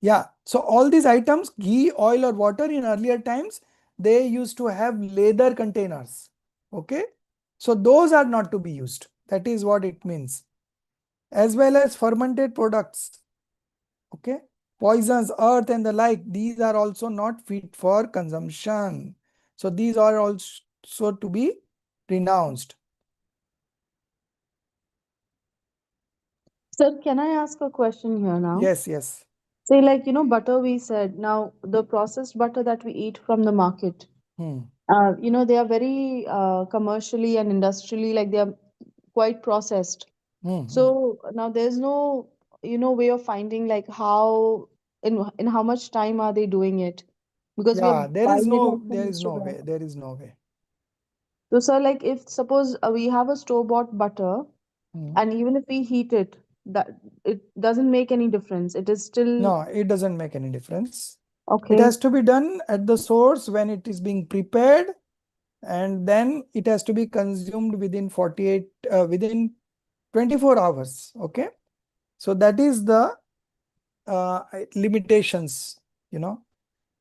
[SPEAKER 1] Yeah, so all these items, ghee, oil or water, in earlier times, they used to have leather containers. Okay, so those are not to be used. That is what it means. As well as fermented products. Okay, poisons, earth and the like, these are also not fit for consumption. So these are also to be renounced.
[SPEAKER 5] Sir, can I ask a question here now?
[SPEAKER 1] Yes, yes.
[SPEAKER 5] Say, like, butter we said. Now, the processed butter that we eat from the market,
[SPEAKER 1] Hmm.
[SPEAKER 5] they are very commercially and industrially, like they are quite processed.
[SPEAKER 1] Hmm.
[SPEAKER 5] So now there's no, way of finding like how, in how much time are they doing it? Because we are
[SPEAKER 1] Yeah, there is
[SPEAKER 5] buying it
[SPEAKER 1] no,
[SPEAKER 5] from
[SPEAKER 1] there is no
[SPEAKER 5] Instagram.
[SPEAKER 1] way. There is no way.
[SPEAKER 5] So, sir, like if suppose we have a store-bought butter,
[SPEAKER 1] Hmm.
[SPEAKER 5] and even if we heat it, that it doesn't make any difference. It is still
[SPEAKER 1] No, it doesn't make any difference. It
[SPEAKER 5] okay.
[SPEAKER 1] has to be done at the source when it is being prepared, and then it has to be consumed within within 24 hours. Okay. So that is the limitations,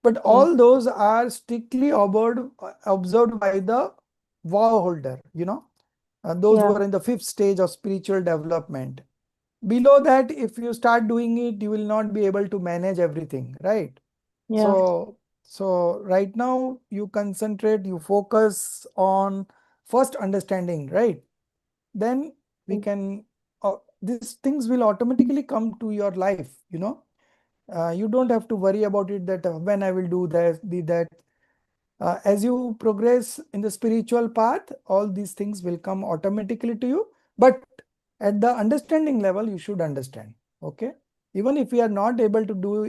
[SPEAKER 1] But all those are strictly observed by the vow holder, those who
[SPEAKER 5] Yeah,
[SPEAKER 1] are in the 5th stage of spiritual development. Below that, if you start doing it, you will not be able to manage everything, right?
[SPEAKER 5] yeah.
[SPEAKER 1] So right now you concentrate, you focus on first understanding, right? Then we can, these things will automatically come to your life, you don't have to worry about it that when I will do that. As you progress in the spiritual path, all these things will come automatically to you. But at the understanding level, you should understand. Okay. Even if we are not able to do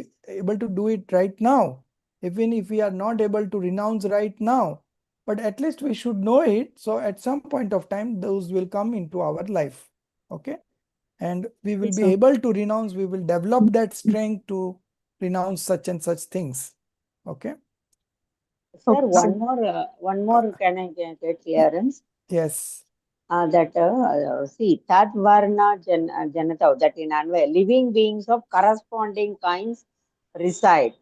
[SPEAKER 1] it right now, even if we are not able to renounce right now, but at least we should know it. So at some point of time, those will come into our life. Okay. And we will
[SPEAKER 5] Yes,
[SPEAKER 1] be
[SPEAKER 5] sir.
[SPEAKER 1] able to renounce, we will develop that strength to renounce such and such things. Okay.
[SPEAKER 3] Sir,
[SPEAKER 5] Okay, sir.
[SPEAKER 3] one more can I get clearance?
[SPEAKER 1] Yes.
[SPEAKER 3] See, Tat Varna Janata, that in Anvay, living beings of corresponding kinds reside.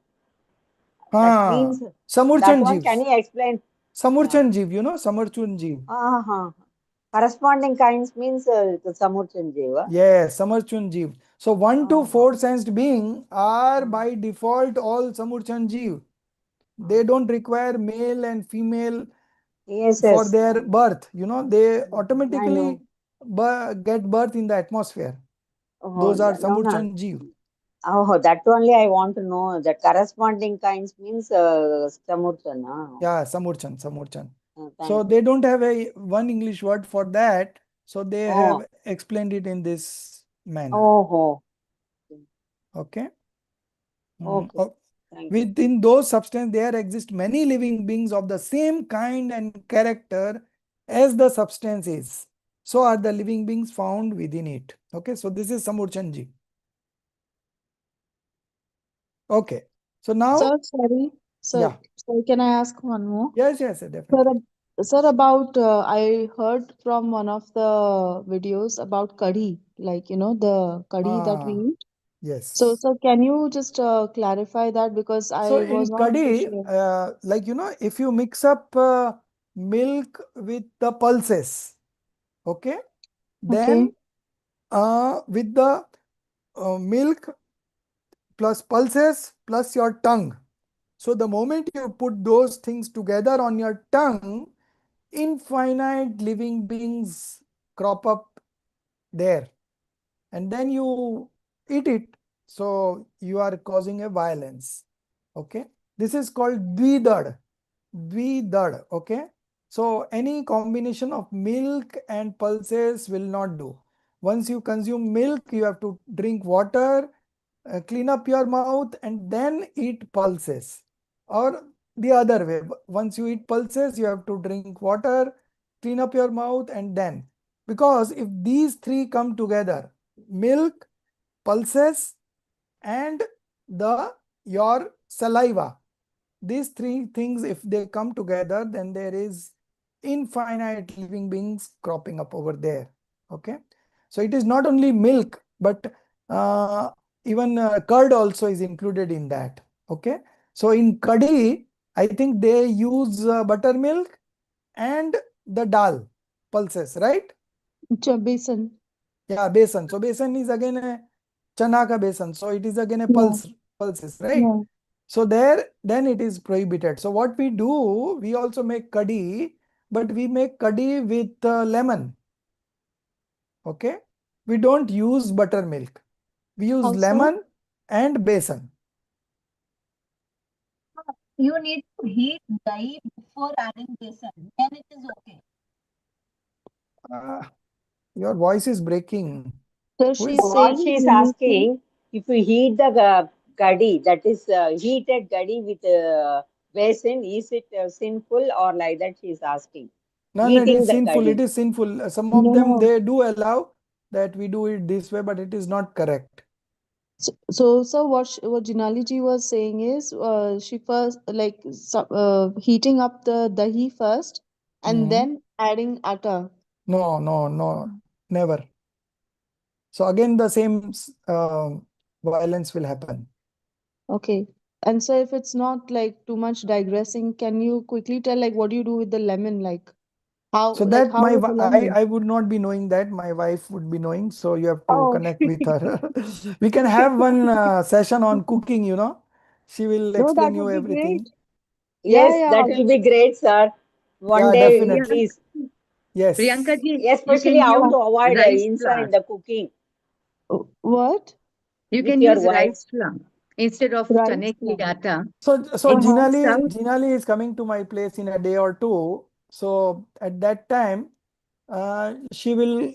[SPEAKER 3] That
[SPEAKER 1] Ah,
[SPEAKER 3] means that
[SPEAKER 1] Samurchan
[SPEAKER 3] one, can
[SPEAKER 1] Jeeves.
[SPEAKER 3] you explain?
[SPEAKER 1] Samurchan Jeev, Samurchan Jeev.
[SPEAKER 3] Uh, Corresponding kinds means the Samurchanjiva.
[SPEAKER 1] Yes, Samarchun Jeev. So 1 to
[SPEAKER 3] Oh,
[SPEAKER 1] 4 sensed being are by default all Samurchan Jeev. They don't require male and female
[SPEAKER 3] yes,
[SPEAKER 1] for
[SPEAKER 3] yes.
[SPEAKER 1] their birth. You know, they
[SPEAKER 3] I know.
[SPEAKER 1] automatically get birth in the atmosphere.
[SPEAKER 3] Oh,
[SPEAKER 1] Those are
[SPEAKER 3] no, no.
[SPEAKER 1] Samurchan Jeev.
[SPEAKER 3] Oh, that only I want to know. The corresponding kinds means Samurchana.
[SPEAKER 1] Yeah, Samurchan. So
[SPEAKER 3] Thank
[SPEAKER 1] they
[SPEAKER 3] you.
[SPEAKER 1] don't have a one English word for that. So they
[SPEAKER 3] Oh,
[SPEAKER 1] have explained it in this manner.
[SPEAKER 3] oh,
[SPEAKER 1] Okay.
[SPEAKER 3] okay. Thank you.
[SPEAKER 1] Within those substances, there exist many living beings of the same kind and character as the substance is. So are the living beings found within it. Okay, so this is Samurchanji. Okay, so now,
[SPEAKER 5] Sir, sorry. Sir,
[SPEAKER 1] yeah,
[SPEAKER 5] sorry, can I ask one more?
[SPEAKER 1] yes,
[SPEAKER 5] Sir,
[SPEAKER 1] definitely.
[SPEAKER 5] sir, about I heard from one of the videos about kadhi, like the kadhi that we
[SPEAKER 1] Ah,
[SPEAKER 5] eat. So,
[SPEAKER 1] yes.
[SPEAKER 5] sir, can you just clarify that because
[SPEAKER 1] So
[SPEAKER 5] I was
[SPEAKER 1] in
[SPEAKER 5] not so
[SPEAKER 1] curry,
[SPEAKER 5] sure.
[SPEAKER 1] like if you mix up milk with the pulses, okay,
[SPEAKER 5] Okay.
[SPEAKER 1] then with the milk plus pulses plus your tongue. So the moment you put those things together on your tongue, infinite living beings crop up there, and then you eat it. So you are causing a violence. Okay. This is called dvidad. Dvidad. Okay. So any combination of milk and pulses will not do. Once you consume milk, you have to drink water, clean up your mouth, and then eat pulses. Or the other way, once you eat pulses, you have to drink water, clean up your mouth, and then. Because if these three come together, milk, pulses, and your saliva, these three things, if they come together, then there is infinite living beings cropping up over there. Okay. So it is not only milk, but uh, even curd also is included in that. Okay. So in curry, I think they use buttermilk and the dal pulses, right?
[SPEAKER 5] Besan.
[SPEAKER 1] Yeah, besan. So besan is again a chana ka besan. So it is again a
[SPEAKER 5] Yeah.
[SPEAKER 1] pulses, right?
[SPEAKER 5] Yeah.
[SPEAKER 1] So there, then it is prohibited. So what we do, we also make kadhi, but we make kadhi with lemon. Okay. We don't use buttermilk. We use
[SPEAKER 5] How so?
[SPEAKER 1] lemon and besan.
[SPEAKER 6] You need to heat dahi before adding besan. Then it is okay.
[SPEAKER 1] Uh, your voice is breaking.
[SPEAKER 5] So
[SPEAKER 1] Who
[SPEAKER 5] she's
[SPEAKER 1] is?
[SPEAKER 3] What
[SPEAKER 5] saying
[SPEAKER 3] she is
[SPEAKER 5] you need to.
[SPEAKER 3] asking, if you heat the gadi, that is heated gadi with basin, is it sinful or like that? She is asking.
[SPEAKER 1] No, it
[SPEAKER 3] Heating
[SPEAKER 1] is
[SPEAKER 3] the
[SPEAKER 1] sinful. It
[SPEAKER 3] gadi.
[SPEAKER 1] is sinful. Some of
[SPEAKER 5] No,
[SPEAKER 1] them,
[SPEAKER 5] no.
[SPEAKER 1] they do allow that we do it this way, but it is not correct.
[SPEAKER 5] So what Jinali ji was saying is she first heating up the dahi first and
[SPEAKER 1] Mhm.
[SPEAKER 5] then adding atta.
[SPEAKER 1] No, never. So again, the same violence will happen.
[SPEAKER 5] Okay. And so if it's not like too much digressing, can you quickly tell like what do you do with the lemon?
[SPEAKER 1] So
[SPEAKER 5] Like
[SPEAKER 1] that
[SPEAKER 5] how with the lemon?
[SPEAKER 1] I would not be knowing that. My wife would be knowing. So you have to
[SPEAKER 5] Oh,
[SPEAKER 1] connect with her. We can have one session on cooking. She will
[SPEAKER 5] no, that
[SPEAKER 1] explain you
[SPEAKER 5] would be great.
[SPEAKER 1] everything.
[SPEAKER 5] Yeah,
[SPEAKER 3] Yes,
[SPEAKER 5] yeah.
[SPEAKER 3] that will be great, sir. One
[SPEAKER 1] Yeah,
[SPEAKER 3] day,
[SPEAKER 1] definitely.
[SPEAKER 2] Priyanka,
[SPEAKER 3] please.
[SPEAKER 2] Priyanka
[SPEAKER 1] Yes.
[SPEAKER 2] ji, you
[SPEAKER 3] Especially
[SPEAKER 2] can
[SPEAKER 3] how
[SPEAKER 2] use
[SPEAKER 3] to avoid
[SPEAKER 2] rice
[SPEAKER 3] insa
[SPEAKER 2] flour.
[SPEAKER 3] in the cooking
[SPEAKER 5] What?
[SPEAKER 2] You
[SPEAKER 3] with
[SPEAKER 2] can
[SPEAKER 3] your
[SPEAKER 2] use
[SPEAKER 3] wife.
[SPEAKER 2] rice flour instead of
[SPEAKER 5] Rice
[SPEAKER 2] chane ki
[SPEAKER 5] flour.
[SPEAKER 2] atta.
[SPEAKER 1] So
[SPEAKER 2] In
[SPEAKER 5] Uh-huh.
[SPEAKER 1] Jinali is coming to my place in a day or two. So at that time, she will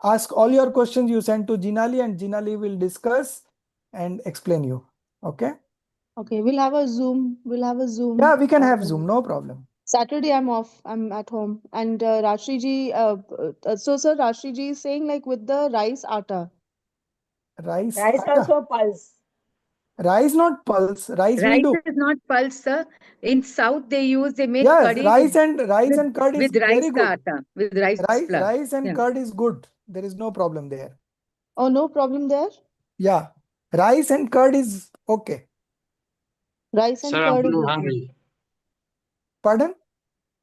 [SPEAKER 1] ask all your questions you send to Jinali, and Jinali will discuss and explain you. Okay.
[SPEAKER 5] Okay, we'll have a Zoom. We'll have a
[SPEAKER 1] Yeah,
[SPEAKER 5] Zoom.
[SPEAKER 1] we can have Zoom, no problem.
[SPEAKER 5] Saturday I'm off. I'm at home. And Rashri ji, so sir, Rashri ji is saying like with the rice atta.
[SPEAKER 1] Rice
[SPEAKER 3] Rice
[SPEAKER 1] atta.
[SPEAKER 3] also pulse.
[SPEAKER 1] Rice not pulse. Rice will
[SPEAKER 2] rice
[SPEAKER 1] do.
[SPEAKER 2] is not pulse, sir. In South, they make
[SPEAKER 1] Yes,
[SPEAKER 2] curry
[SPEAKER 1] rice
[SPEAKER 2] with,
[SPEAKER 1] and curd is
[SPEAKER 2] with rice
[SPEAKER 1] very
[SPEAKER 2] ka
[SPEAKER 1] good.
[SPEAKER 2] atta, with rice flour.
[SPEAKER 1] Rice and
[SPEAKER 2] Yeah.
[SPEAKER 1] curd is good. There is no problem there.
[SPEAKER 5] Oh, no problem there.
[SPEAKER 1] Yeah. Rice and curd is okay.
[SPEAKER 5] Rice and
[SPEAKER 4] Sir, I'm
[SPEAKER 5] curd is
[SPEAKER 4] feeling
[SPEAKER 5] okay.
[SPEAKER 4] hungry.
[SPEAKER 1] Pardon?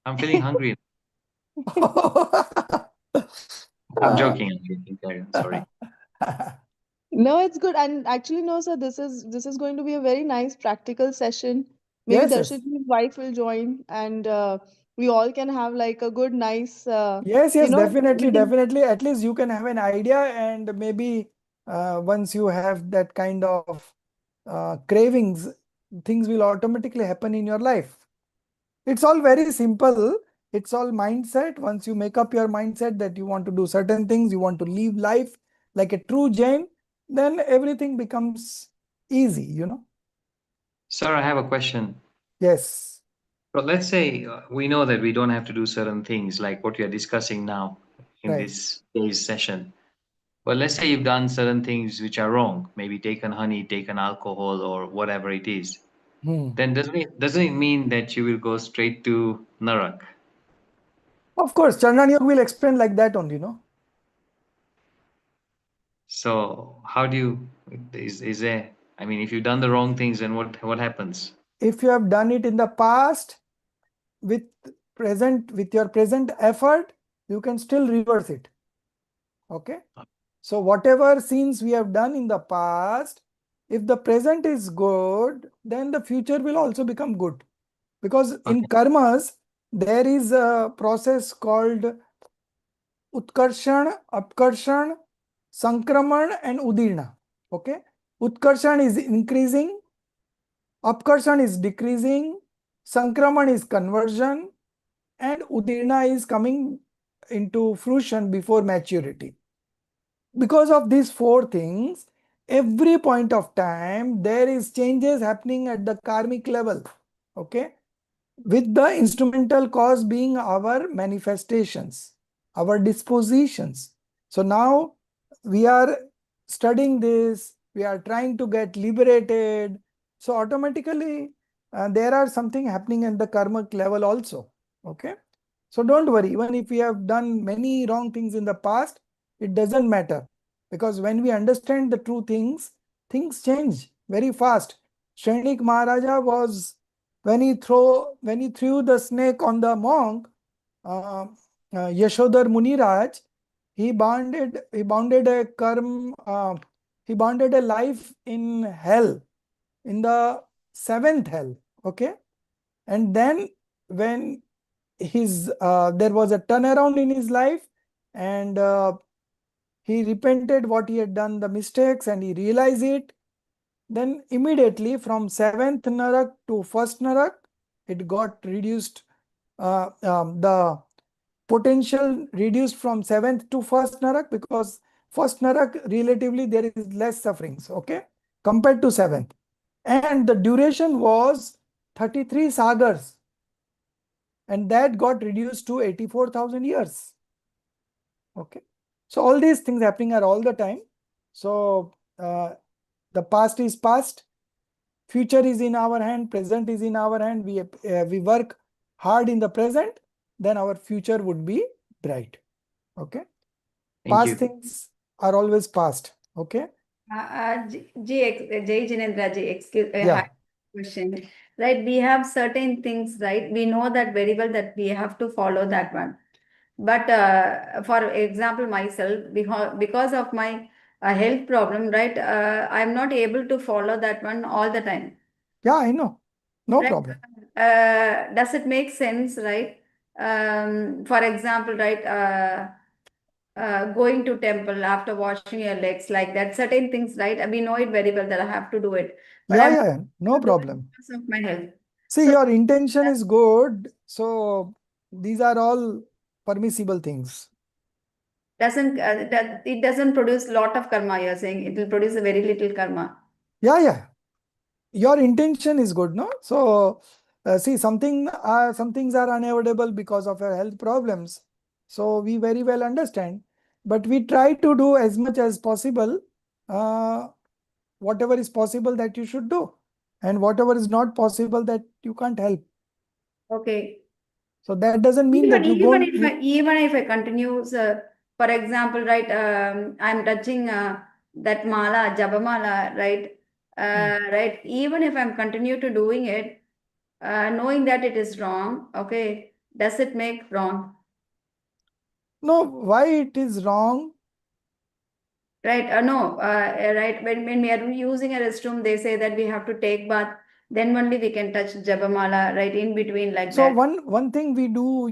[SPEAKER 4] I'm feeling hungry. I'm joking. I'm joking. Carry on. Sorry.
[SPEAKER 5] No, it's good. And actually, no, sir, this is going to be a very nice practical session. Maybe
[SPEAKER 1] Yes, yes.
[SPEAKER 5] Darshit's wife will join, and we all can have like a good, nice,
[SPEAKER 1] Yes,
[SPEAKER 5] you
[SPEAKER 1] yes,
[SPEAKER 5] know, we
[SPEAKER 1] definitely,
[SPEAKER 5] can.
[SPEAKER 1] definitely. At least you can have an idea, and maybe once you have that kind of cravings, things will automatically happen in your life. It's all very simple. It's all mindset. Once you make up your mindset that you want to do certain things, you want to live life like a true Jain, then everything becomes easy, you know?
[SPEAKER 4] Sir, I have a question.
[SPEAKER 1] Yes,
[SPEAKER 4] But let's say we know that we don't have to do certain things like what we are discussing now in
[SPEAKER 1] right.
[SPEAKER 4] this day's session. But let's say you've done certain things which are wrong, maybe taken honey, taken alcohol, or whatever it is.
[SPEAKER 1] Hmm.
[SPEAKER 4] Then doesn't it mean that you will go straight to Narak?
[SPEAKER 1] Of course, Chandan Yog will explain like that only, no?
[SPEAKER 4] So how do you is there? I mean, if you've done the wrong things, then what happens?
[SPEAKER 1] If you have done it in the past with with your present effort, you can still reverse it. Okay. So whatever sins we have done in the past, if the present is good, then the future will also become good. Because in
[SPEAKER 4] Okay.
[SPEAKER 1] karmas, there is a process called Utkarshan, Apkarshan, Sankraman, and Udirna. Okay. Utkarshan is increasing, Apkarshan is decreasing, Sankraman is conversion, and Udirna is coming into fruition before maturity. Because of these four things, every point of time, there is changes happening at the karmic level. Okay. With the instrumental cause being our manifestations, our dispositions. So now we are studying this, we are trying to get liberated. So automatically there are something happening at the karmic level also. Okay. So don't worry, even if we have done many wrong things in the past, it doesn't matter. Because when we understand the true things change very fast. Shrenik Maharaja was when he threw the snake on the monk, uh, Yashodhar Muniraj, he bounded a he bounded a life in hell, in the seventh hell. Okay. And then when there was a turnaround in his life, and he repented what he had done, the mistakes, and he realized it. Then immediately from seventh narak to first narak, it got reduced. The potential reduced from seventh to first narak, because first narak relatively there is less sufferings, okay, compared to seventh. And the duration was 33 sagars, and that got reduced to 84,000 years. Okay. So all these things happening are all the time. So the past is past, future is in our hand, present is in our hand. We work hard in the present, then our future would be bright. Okay.
[SPEAKER 4] Thank
[SPEAKER 1] Past
[SPEAKER 4] you.
[SPEAKER 1] things are always past. Okay.
[SPEAKER 6] Jay Jinendra ji, excuse, I
[SPEAKER 1] Yeah.
[SPEAKER 6] have a question. Right, we have certain things, right? We know that very well that we have to follow that one. But for example, myself, because of my health problem, right, I'm not able to follow that one all the time.
[SPEAKER 1] Yeah, I know. No
[SPEAKER 6] Right?
[SPEAKER 1] problem.
[SPEAKER 6] Does it make sense, right? For example, right, going to temple after washing your legs, like that, certain things, right? We know it very well that I have to do it, but
[SPEAKER 1] Yeah,
[SPEAKER 6] I'm
[SPEAKER 1] yeah,
[SPEAKER 6] not
[SPEAKER 1] yeah. No
[SPEAKER 6] able to do it
[SPEAKER 1] problem.
[SPEAKER 6] because of my health.
[SPEAKER 1] See,
[SPEAKER 6] So
[SPEAKER 1] your intention is good. So these are all permissible things.
[SPEAKER 6] that it doesn't produce lot of karma. You're saying it will produce a very little karma.
[SPEAKER 1] Yeah, yeah. Your intention is good, no? So see, some things are unavoidable because of your health problems. So we very well understand, but we try to do as much as possible, uh, whatever is possible that you should do, and whatever is not possible that you can't help.
[SPEAKER 6] Okay.
[SPEAKER 1] So that doesn't mean
[SPEAKER 6] Even
[SPEAKER 1] that you
[SPEAKER 6] even
[SPEAKER 1] go.
[SPEAKER 6] if I, even if I continue, for example, right, I'm touching that mala, jabamala, right,
[SPEAKER 1] Hmm.
[SPEAKER 6] right. Even if I'm continue to doing it, knowing that it is wrong, okay, does it make wrong?
[SPEAKER 1] No, why it is wrong?
[SPEAKER 6] Right? No, right. When we are using a restroom, they say that we have to take bath. Then only we can touch Jabamala, right? In between, like
[SPEAKER 1] So
[SPEAKER 6] that.
[SPEAKER 1] one thing we do,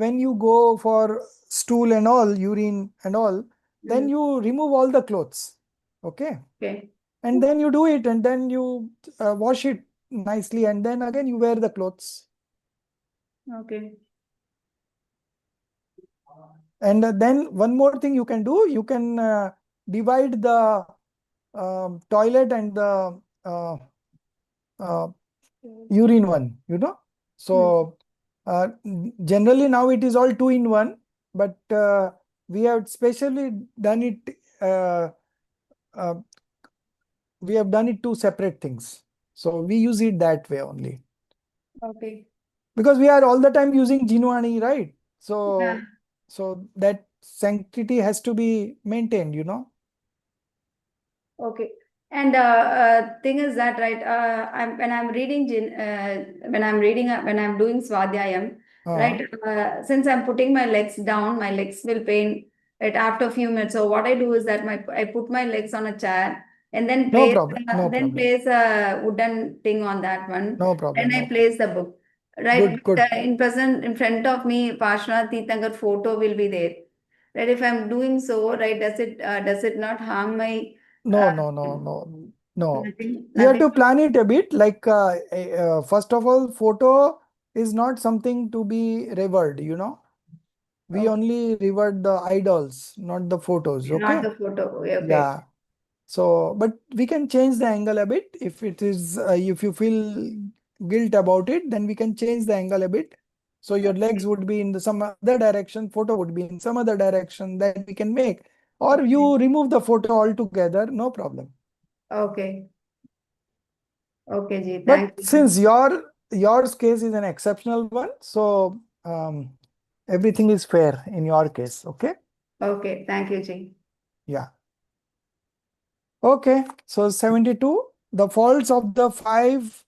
[SPEAKER 1] when you go for stool and all, urine and all, then
[SPEAKER 6] Mhm.
[SPEAKER 1] you remove all the clothes. Okay.
[SPEAKER 6] Okay.
[SPEAKER 1] And then you do it, and then you wash it nicely, and then again you wear the clothes.
[SPEAKER 6] Okay.
[SPEAKER 1] And then one more thing you can do, you can divide the toilet and the uh, urine one, So generally now it is all 2 in 1, but we have specially done it, uh, uh, we have done it two separate things. So we use it that way only.
[SPEAKER 6] Okay.
[SPEAKER 1] Because we are all the time using Jinuani, right?
[SPEAKER 6] Yeah.
[SPEAKER 1] So that sanctity has to be maintained.
[SPEAKER 6] Okay. And thing is that, right? When I'm reading when I'm doing Swadhyayam,
[SPEAKER 1] Uh,
[SPEAKER 6] right? Since I'm putting my legs down, my legs will pain right after a few minutes. So what I do is that I put my legs on a chair and
[SPEAKER 1] no problem, no
[SPEAKER 6] then
[SPEAKER 1] problem,
[SPEAKER 6] place a wooden thing on that one.
[SPEAKER 1] no problem,
[SPEAKER 6] Then
[SPEAKER 1] no
[SPEAKER 6] I
[SPEAKER 1] problem.
[SPEAKER 6] place the book. Right.
[SPEAKER 1] Good, good.
[SPEAKER 6] In front of me, Parshvanath Tirthankar photo will be there. Right. If I'm doing so, right, does it not harm my
[SPEAKER 1] No,
[SPEAKER 6] uh,
[SPEAKER 1] no, no, no, no.
[SPEAKER 6] nothing,
[SPEAKER 1] You have
[SPEAKER 6] nothing.
[SPEAKER 1] to plan it a bit. Like, first of all, photo is not something to be revered. We
[SPEAKER 6] Okay,
[SPEAKER 1] only revert the idols, not the photos.
[SPEAKER 6] not
[SPEAKER 1] Okay.
[SPEAKER 6] the photo. Okay, okay.
[SPEAKER 1] Yeah. So, but we can change the angle a bit. If you feel guilt about it, then we can change the angle a bit. So your legs would be in some other direction, photo would be in some other direction that we can make. Or
[SPEAKER 6] Okay,
[SPEAKER 1] you remove the photo altogether, no problem.
[SPEAKER 6] okay, okay, Ji. Thank
[SPEAKER 1] But
[SPEAKER 6] you.
[SPEAKER 1] since yours case is an exceptional one, so everything is fair in your case. Okay.
[SPEAKER 6] Okay, thank you, Ji.
[SPEAKER 1] Yeah. Okay. So 72, the faults of the 5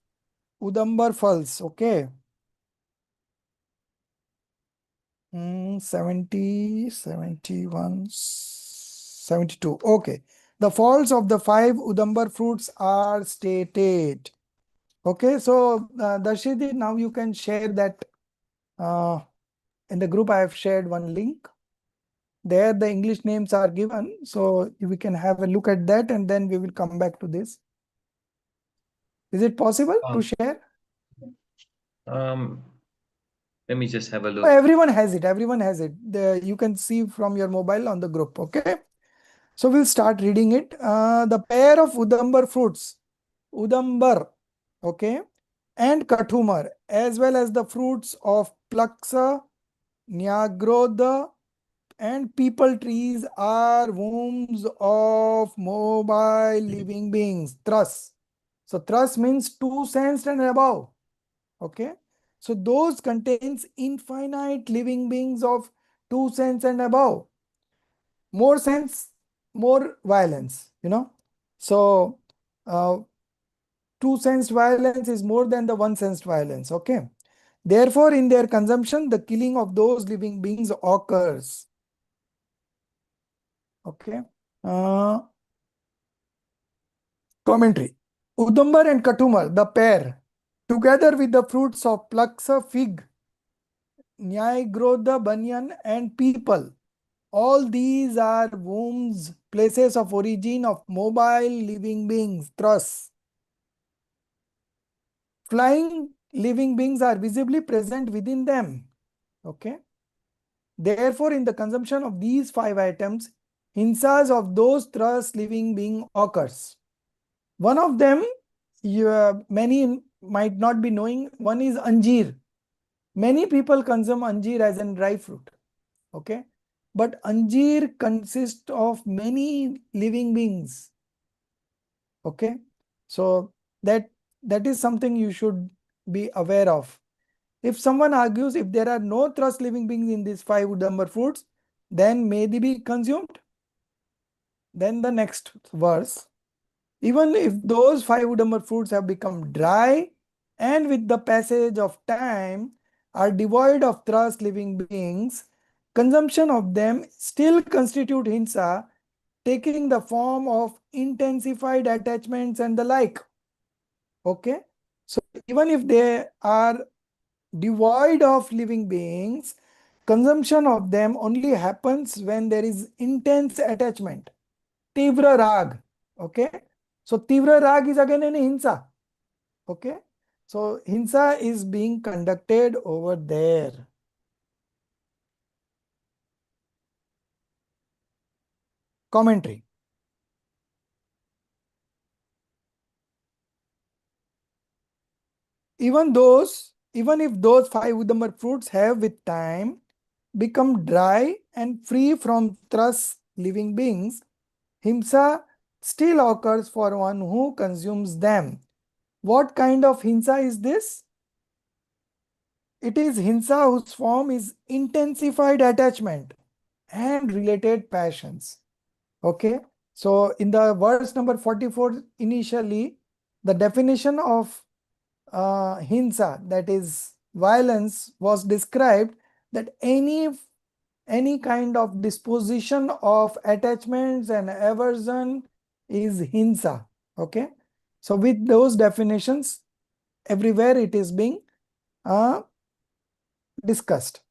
[SPEAKER 1] Udambar falls. Okay. 70, 71, 72. Okay. The faults of the 5 Udambar fruits are stated. Okay. So, Darshidi, now you can share that. In the group, I have shared one link. There, the English names are given. So, we can have a look at that and then we will come back to this. Is it possible to share?
[SPEAKER 4] Um, Let me just have a
[SPEAKER 1] Oh,
[SPEAKER 4] look.
[SPEAKER 1] everyone has it. Everyone has it. You can see from your mobile on the group. Okay. So we'll start reading it. The pair of Udambar fruits, Udambar, okay, and Kathumar, as well as the fruits of Plaksa, Nyagrodha, and people trees are wombs of mobile living beings. Thras. So thras means 2 cents and above. Okay. So those contains infinite living beings of 2 cents and above. More sense, more violence. So, uh, 2 cents violence is more than the 1 cent violence. Okay. Therefore, in their consumption, the killing of those living beings occurs. Okay. Uh, Commentary. Udumbar and Katumar, the pair, together with the fruits of Plaksa fig, Nyai banyan, and people, all these are wombs, places of origin of mobile living beings, thrusts. Flying living beings are visibly present within them. Okay. Therefore, in the consumption of these 5 items, hinsas of those thrust living being occurs. One of them, many might not be knowing, one is anjeer. Many people consume anjeer as a dry fruit. Okay. But anjeer consists of many living beings. Okay. So that is something you should be aware of. If someone argues if there are no thrust living beings in these 5 Udambar fruits, then may they be consumed? Then the next verse. Even if those 5 Udambar fruits have become dry and with the passage of time are devoid of thrust living beings, consumption of them still constitute hinsa, taking the form of intensified attachments and the like. Okay, so even if they are devoid of living beings, consumption of them only happens when there is intense attachment. Tivra rag. Okay, so tivra rag is again an hinsa. Okay, so hinsa is being conducted over there. Commentary. Even if those 5 Udamar fruits have with time become dry and free from thus living beings, himsa still occurs for one who consumes them. What kind of hinsa is this? It is hinsa whose form is intensified attachment and related passions. Okay, so in the verse number 44, initially, the definition of hinsa, that is violence, was described that any kind of disposition of attachments and aversion is hinsa. Okay, so with those definitions, everywhere it is being discussed.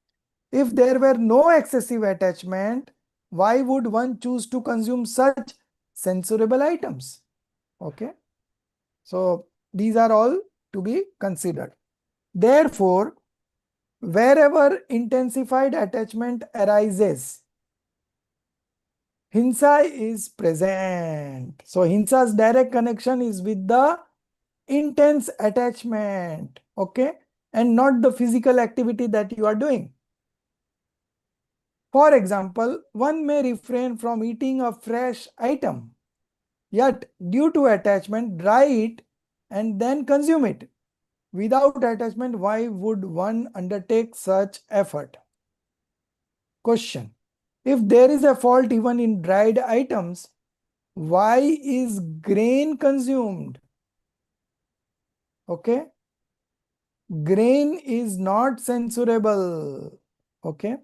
[SPEAKER 1] If there were no excessive attachment, why would one choose to consume such censurable items? Okay, so these are all to be considered. Therefore, wherever intensified attachment arises, hinsa is present. So hinsa's direct connection is with the intense attachment, okay, and not the physical activity that you are doing. For example, one may refrain from eating a fresh item, yet due to attachment, dry it and then consume it. Without attachment, why would one undertake such effort? Question. If there is a fault even in dried items, why is grain consumed? Okay. Grain is not censurable. Okay.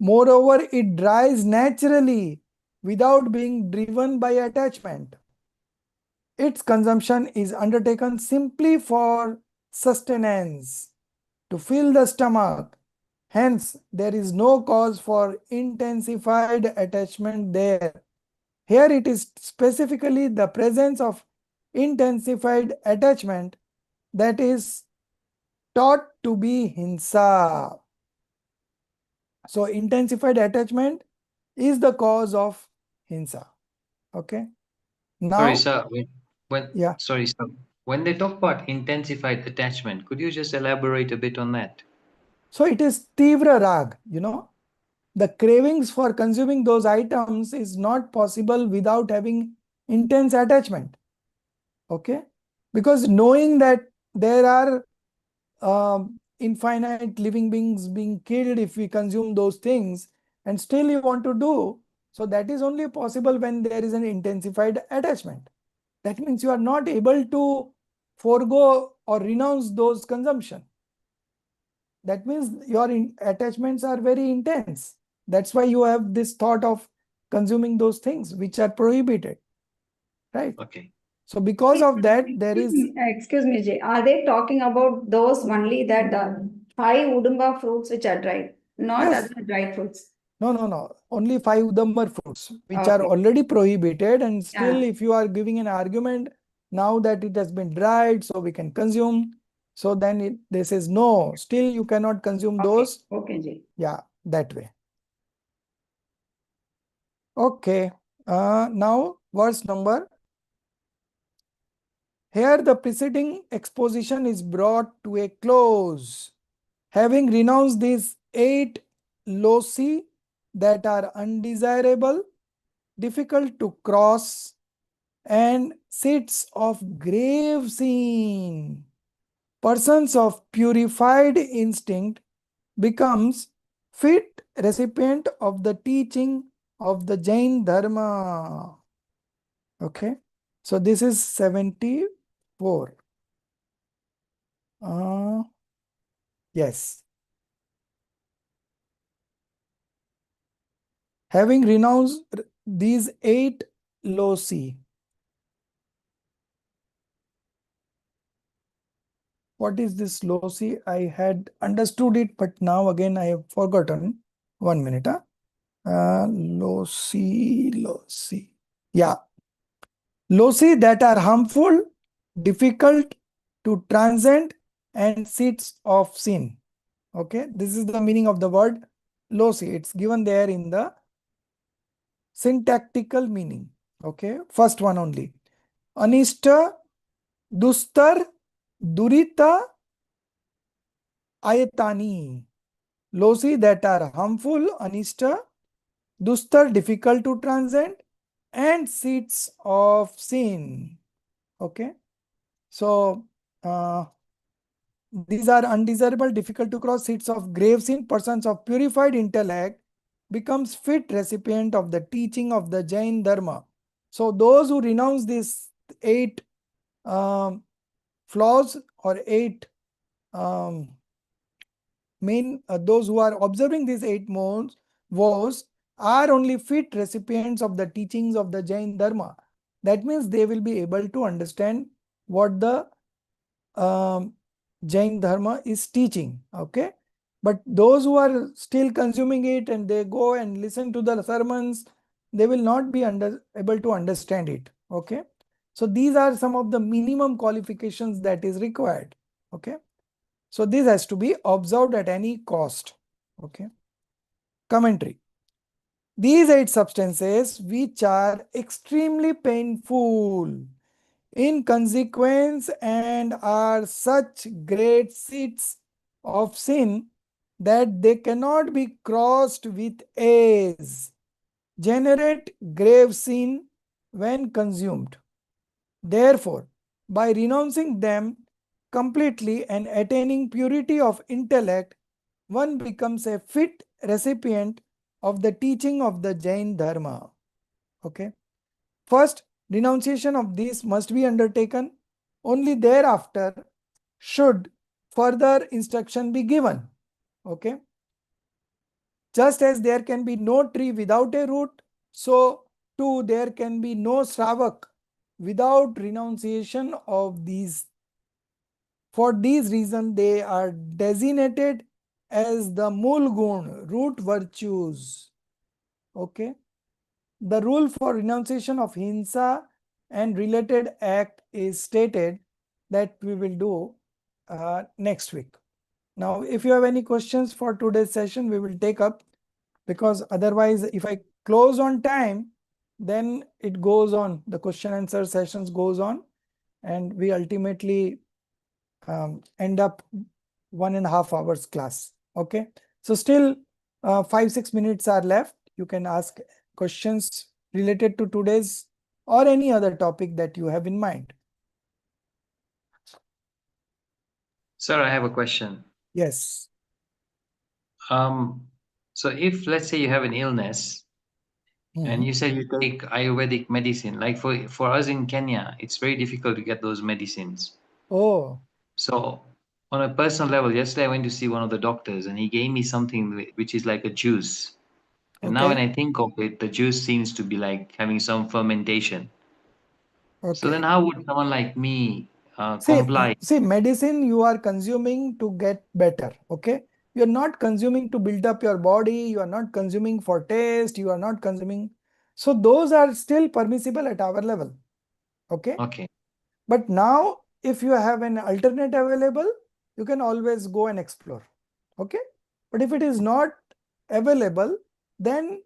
[SPEAKER 1] Moreover, it dries naturally without being driven by attachment. Its consumption is undertaken simply for sustenance, to fill the stomach. Hence, there is no cause for intensified attachment there. Here it is specifically the presence of intensified attachment that is taught to be hinsa. So intensified attachment is the cause of hinsa. Okay.
[SPEAKER 4] Sorry,
[SPEAKER 1] Now,
[SPEAKER 4] sir.
[SPEAKER 1] yeah.
[SPEAKER 4] Sorry, sir. When they talk about intensified attachment, could you just elaborate a bit on that?
[SPEAKER 1] So it is tivra rag, the cravings for consuming those items is not possible without having intense attachment. Okay. Because knowing that there are infinite living beings being killed if we consume those things, and still you want to do, so that is only possible when there is an intensified attachment. That means you are not able to forego or renounce those consumption. That means your attachments are very intense. That's why you have this thought of consuming those things which are prohibited, right?
[SPEAKER 4] Okay.
[SPEAKER 1] So because of that, there is
[SPEAKER 6] Excuse me, Jay. Are they talking about those only that 5 Udumba fruits which are dried, not
[SPEAKER 1] yes,
[SPEAKER 6] other dried fruits?
[SPEAKER 1] no. Only 5 Udambar fruits which are
[SPEAKER 6] Okay.
[SPEAKER 1] already prohibited, and still,
[SPEAKER 6] Yeah.
[SPEAKER 1] if you are giving an argument now that it has been dried, so we can consume. So then this is no. Still, you cannot consume
[SPEAKER 6] Okay.
[SPEAKER 1] those.
[SPEAKER 6] Okay, Jay.
[SPEAKER 1] Yeah, that way. Okay. Now verse number. Here the preceding exposition is brought to a close. Having renounced these 8 loci that are undesirable, difficult to cross, and seats of grave sin, persons of purified instinct becomes fit recipient of the teaching of the Jain Dharma. Okay, so this is 74. Yes. Having renounced these 8 loci. What is this loci? I had understood it, but now again I have forgotten. 1 minute. Loci. Yeah. Loci that are harmful, difficult to transcend, and seeds of sin. Okay, this is the meaning of the word loci. It's given there in the syntactical meaning. Okay, first one only. Anishta, dustar, durita, ayatani. Loci that are harmful, anishta, dustar difficult to transcend, and seeds of sin. Okay, so these are undesirable, difficult to cross, seeds of grave sin. Persons of purified intellect becomes fit recipient of the teaching of the Jain Dharma. So those who renounce these 8 flaws or 8 those who are observing these 8 vows are only fit recipients of the teachings of the Jain Dharma. That means they will be able to understand what the Jain Dharma is teaching. Okay. But those who are still consuming it and they go and listen to the sermons, they will not be able to understand it. Okay. So these are some of the minimum qualifications that is required. Okay. So this has to be observed at any cost. Okay. Commentary. These 8 substances which are extremely painful in consequence and are such great seeds of sin that they cannot be crossed with ease, generate grave sin when consumed. Therefore, by renouncing them completely and attaining purity of intellect, one becomes a fit recipient of the teaching of the Jain Dharma. Okay. First, renunciation of these must be undertaken. Only thereafter should further instruction be given. Okay. Just as there can be no tree without a root, so too there can be no Sravak without renunciation of these. For these reasons, they are designated as the Mulgun, root virtues. Okay. The rule for renunciation of Hinsa and related act is stated that we will do next week. Now, if you have any questions for today's session, we will take up, because otherwise, if I close on time, then it goes on. The question answer sessions goes on, and we ultimately end up 1.5 hours class. Okay. So still 5-6 minutes are left. You can ask questions related to today's or any other topic that you have in mind.
[SPEAKER 4] Sir, I have a question.
[SPEAKER 1] Yes.
[SPEAKER 4] So if let's say you have an illness and you said you take Ayurvedic medicine, like for us in Kenya, it's very difficult to get those medicines.
[SPEAKER 1] Oh.
[SPEAKER 4] So on a personal level, yesterday I went to see one of the doctors and he gave me something which is like a juice. And now when
[SPEAKER 1] Okay.
[SPEAKER 4] I think of it, the juice seems to be like having some fermentation. So then
[SPEAKER 1] Okay.
[SPEAKER 4] how would someone like me
[SPEAKER 1] See,
[SPEAKER 4] comply?
[SPEAKER 1] medicine you are consuming to get better. Okay. You're not consuming to build up your body. You are not consuming for taste. You are not consuming. So those are still permissible at our level. Okay.
[SPEAKER 4] Okay.
[SPEAKER 1] But now, if you have an alternate available, you can always go and explore. Okay. But if it is not available, then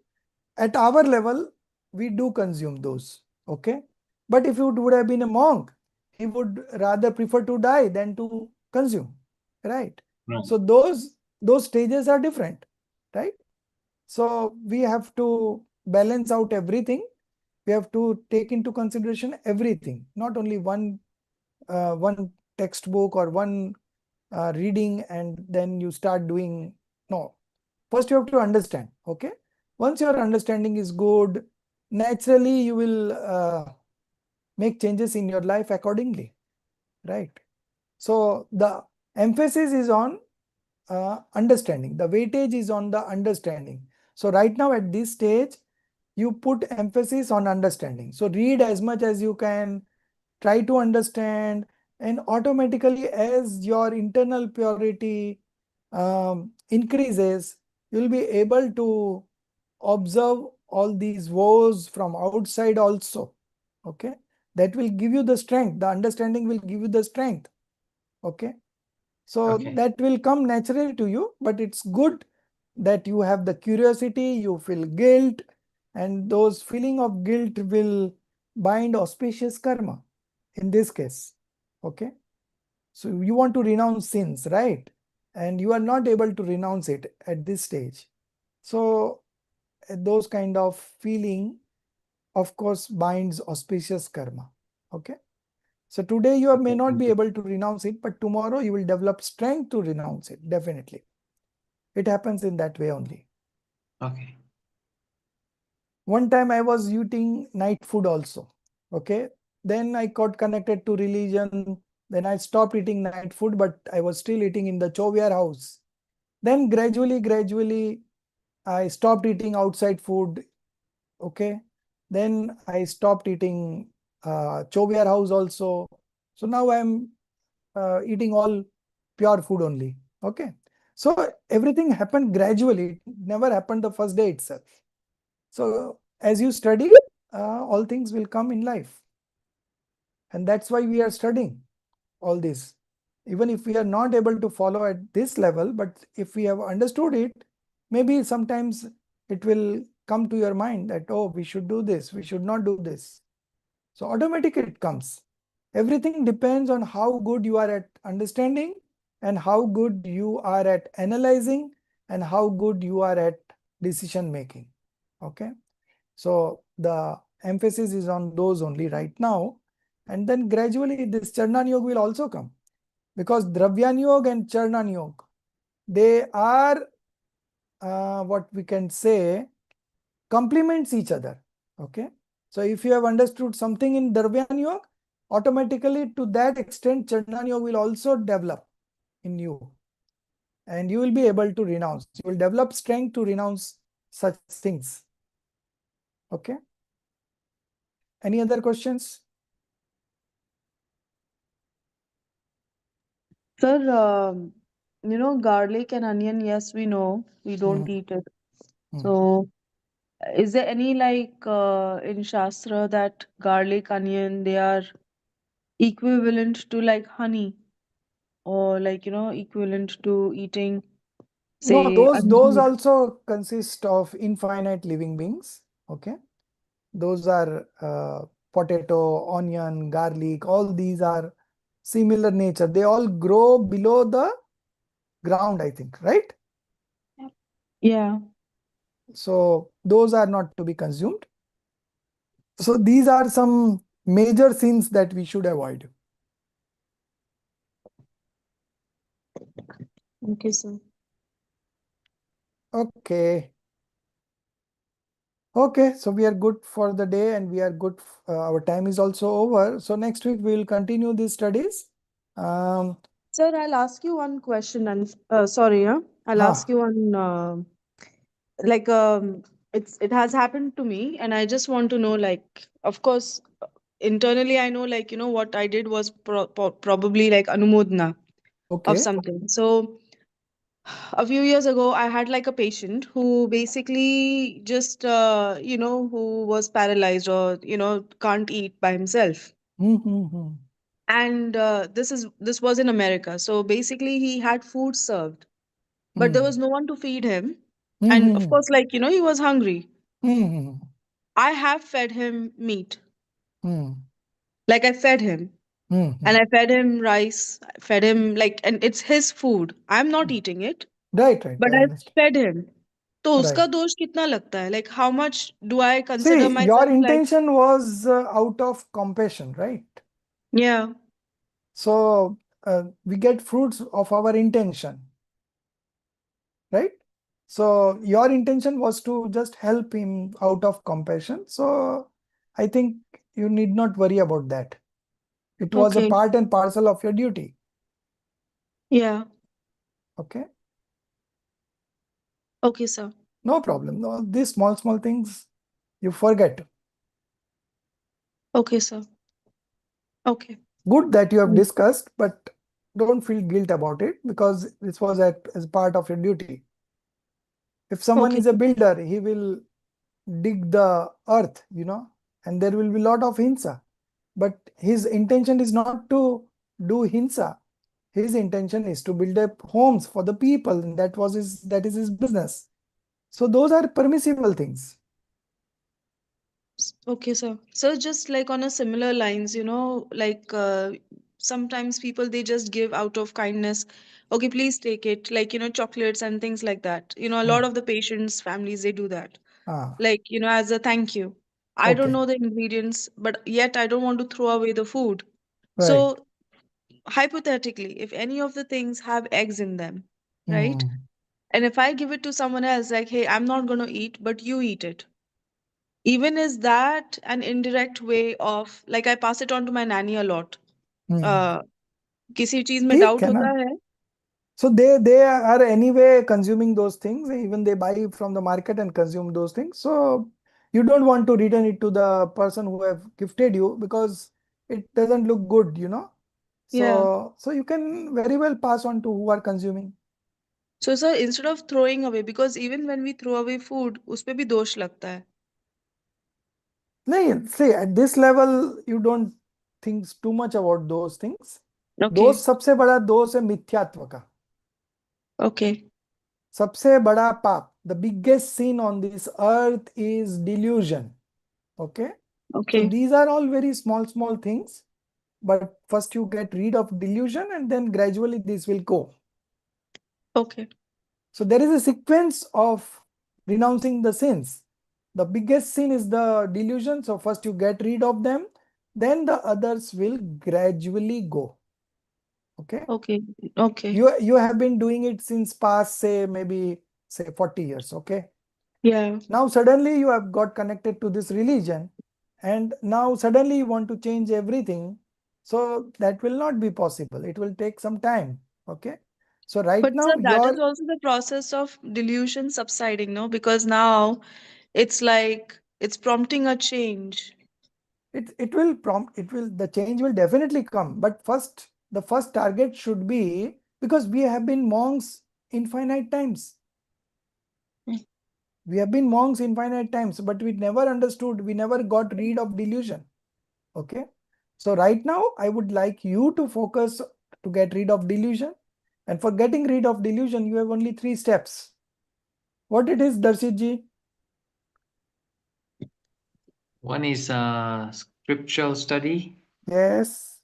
[SPEAKER 1] at our level, we do consume those. Okay. But if it would have been a monk, he would rather prefer to die than to consume. Right.
[SPEAKER 4] Right.
[SPEAKER 1] So those stages are different. Right. So we have to balance out everything. We have to take into consideration everything, not only one textbook or one reading and then you start doing. No, first you have to understand. Okay. Once your understanding is good, naturally you will make changes in your life accordingly. Right. So the emphasis is on understanding. The weightage is on the understanding. So right now at this stage, you put emphasis on understanding. So read as much as you can, try to understand, and automatically as your internal purity increases, you'll be able to observe all these woes from outside also. Okay, that will give you the strength. The understanding will give you the strength. Okay, so
[SPEAKER 4] Okay.
[SPEAKER 1] that will come naturally to you, but it's good that you have the curiosity, you feel guilt, and those feeling of guilt will bind auspicious karma in this case. Okay, so you want to renounce sins, right? And you are not able to renounce it at this stage. So those kind of feeling, of course, binds auspicious karma. Okay, so today you may
[SPEAKER 4] Okay,
[SPEAKER 1] not
[SPEAKER 4] thank
[SPEAKER 1] be
[SPEAKER 4] you.
[SPEAKER 1] able to renounce it, but tomorrow you will develop strength to renounce it. Definitely, it happens in that way only.
[SPEAKER 4] Okay.
[SPEAKER 1] One time I was eating night food also. Okay, then I got connected to religion. Then I stopped eating night food, but I was still eating in the Chovyar house. Then gradually, I stopped eating outside food. Okay, then I stopped eating Chovyar house also. So now I'm eating all pure food only. Okay, so everything happened gradually. It never happened the first day itself. So as you study, all things will come in life, and that's why we are studying all this. Even if we are not able to follow at this level, but if we have understood it, maybe sometimes it will come to your mind that, oh, we should do this, we should not do this. So automatically it comes. Everything depends on how good you are at understanding, and how good you are at analyzing, and how good you are at decision making. Okay, so the emphasis is on those only right now, and then gradually this Charnan Yoga will also come, because Dravyan Yoga and Charnan Yoga, they are what we can say complements each other. Okay, so if you have understood something in Dravyan Yoga, automatically to that extent Charnan Yoga will also develop in you, and you will be able to renounce. You will develop strength to renounce such things. Okay, any other questions?
[SPEAKER 5] Sir, garlic and onion, yes, we know we don't
[SPEAKER 1] Mhm.
[SPEAKER 5] eat it.
[SPEAKER 1] Mhm.
[SPEAKER 5] So, is there any like in Shastra that garlic, onion, they are equivalent to like honey, or like, equivalent to eating,
[SPEAKER 1] No,
[SPEAKER 5] say,
[SPEAKER 1] those
[SPEAKER 5] anjeer?
[SPEAKER 1] also consist of infinite living beings. Okay, those are potato, onion, garlic. All these are similar nature. They all grow below the ground, I think, right?
[SPEAKER 5] Yeah.
[SPEAKER 1] So those are not to be consumed. So these are some major sins that we should avoid.
[SPEAKER 5] Okay, sir.
[SPEAKER 1] Okay. Okay, so we are good for the day, and we are good. Our time is also over. So next week we will continue these studies. Um,
[SPEAKER 5] Sir, I'll ask you one question, and sorry, yeah, I'll
[SPEAKER 1] huh,
[SPEAKER 5] ask you one. Like, it has happened to me, and I just want to know, like, of course, internally, I know, like, what I did was probably like anumodna of
[SPEAKER 1] okay.
[SPEAKER 5] something. So, a few years ago, I had like a patient who basically just, who was paralyzed, or can't eat by himself.
[SPEAKER 1] Mm-hmm.
[SPEAKER 5] And this was in America. So basically, he had food served, but there
[SPEAKER 1] Mm-hmm.
[SPEAKER 5] was no one to feed him. And of
[SPEAKER 1] Mm-hmm.
[SPEAKER 5] course, like, he was hungry.
[SPEAKER 1] Mm-hmm.
[SPEAKER 5] I have fed him meat.
[SPEAKER 1] Mm-hmm.
[SPEAKER 5] Like, I fed him, and
[SPEAKER 1] Mm-hmm.
[SPEAKER 5] I fed him rice, I fed him, like, and it's his food. I'm not eating it,
[SPEAKER 1] Right, right.
[SPEAKER 5] but
[SPEAKER 1] I
[SPEAKER 5] I
[SPEAKER 1] understand.
[SPEAKER 5] fed him. तो
[SPEAKER 1] Right.
[SPEAKER 5] उसका दोष कितना लगता है? Like, how much do I consider
[SPEAKER 1] See, your
[SPEAKER 5] myself like,
[SPEAKER 1] intention was out of compassion, right?
[SPEAKER 5] yeah,
[SPEAKER 1] So we get fruits of our intention, right? So your intention was to just help him out of compassion. So I think you need not worry about that. It was a
[SPEAKER 5] okay,
[SPEAKER 1] part and parcel of your duty.
[SPEAKER 5] yeah,
[SPEAKER 1] Okay.
[SPEAKER 5] okay, sir.
[SPEAKER 1] No problem. No, these small things you forget.
[SPEAKER 5] Okay, sir. Okay.
[SPEAKER 1] Good that you have
[SPEAKER 5] Mm.
[SPEAKER 1] discussed, but don't feel guilt about it because this was as part of your duty. If someone
[SPEAKER 5] Okay,
[SPEAKER 1] is a
[SPEAKER 5] sir.
[SPEAKER 1] builder, he will dig the earth, and there will be a lot of hinsa. But his intention is not to do hinsa. His intention is to build up homes for the people, and that is his business. So those are permissible things.
[SPEAKER 5] Okay, sir. So just like on a similar lines, like sometimes people they just give out of kindness. Okay, please take it, like chocolates and things like that. A
[SPEAKER 1] Hmm.
[SPEAKER 5] lot of the patients' families they do that.
[SPEAKER 1] Ah,
[SPEAKER 5] Like, as a thank you. I don't
[SPEAKER 1] okay,
[SPEAKER 5] know the ingredients, but yet I don't want to throw away the food.
[SPEAKER 1] right.
[SPEAKER 5] So hypothetically, if any of the things have eggs in them, right?
[SPEAKER 1] Hmm.
[SPEAKER 5] And if I give it to someone else, like, hey, I'm not gonna eat, but you eat it. Even is that an indirect way of like I pass it on to my nanny a lot.
[SPEAKER 1] Hmm.
[SPEAKER 5] uh किसी चीज में
[SPEAKER 1] ठीक
[SPEAKER 5] doubt
[SPEAKER 1] है ना?
[SPEAKER 5] होता है.
[SPEAKER 1] So they are anyway consuming those things. Even they buy from the market and consume those things. So you don't want to return it to the person who have gifted you because it doesn't look good.
[SPEAKER 5] Yeah.
[SPEAKER 1] So you can very well pass on to who are consuming.
[SPEAKER 5] So sir, instead of throwing away, because even when we throw away food उस पे भी दोष लगता है.
[SPEAKER 1] No, see, at this level, you don't think too much about those things.
[SPEAKER 5] Okay.
[SPEAKER 1] दोष सबसे बड़ा दोष है मिथ्यात्व का.
[SPEAKER 5] Okay.
[SPEAKER 1] सबसे बड़ा पाप, the biggest sin on this earth is delusion. Okay. So
[SPEAKER 5] Okay.
[SPEAKER 1] these are all very small things, but first you get rid of delusion and then gradually this will go.
[SPEAKER 5] Okay.
[SPEAKER 1] So there is a sequence of renouncing the sins. The biggest sin is the delusion. So first you get rid of them, then the others will gradually go. Okay.
[SPEAKER 5] Okay. Okay.
[SPEAKER 1] You have been doing it since past, say 40 years. Okay.
[SPEAKER 5] Yeah.
[SPEAKER 1] Now suddenly you have got connected to this religion, and now suddenly you want to change everything. So that will not be possible. It will take some time. Okay. So right
[SPEAKER 5] But sir,
[SPEAKER 1] now
[SPEAKER 5] that is
[SPEAKER 1] your
[SPEAKER 5] also the process of delusion subsiding, no? Because now it's like it's prompting a change.
[SPEAKER 1] it will prompt, the change will definitely come. But first, the first target should be, because we have been monks infinite times.
[SPEAKER 5] Mm.
[SPEAKER 1] We have been monks infinite times, but we never understood, we never got rid of delusion. Okay. So right now, I would like you to focus to get rid of delusion. And for getting rid of delusion, you have only 3 steps. What it is, Darshit ji?
[SPEAKER 4] One is scriptural study.
[SPEAKER 1] Yes.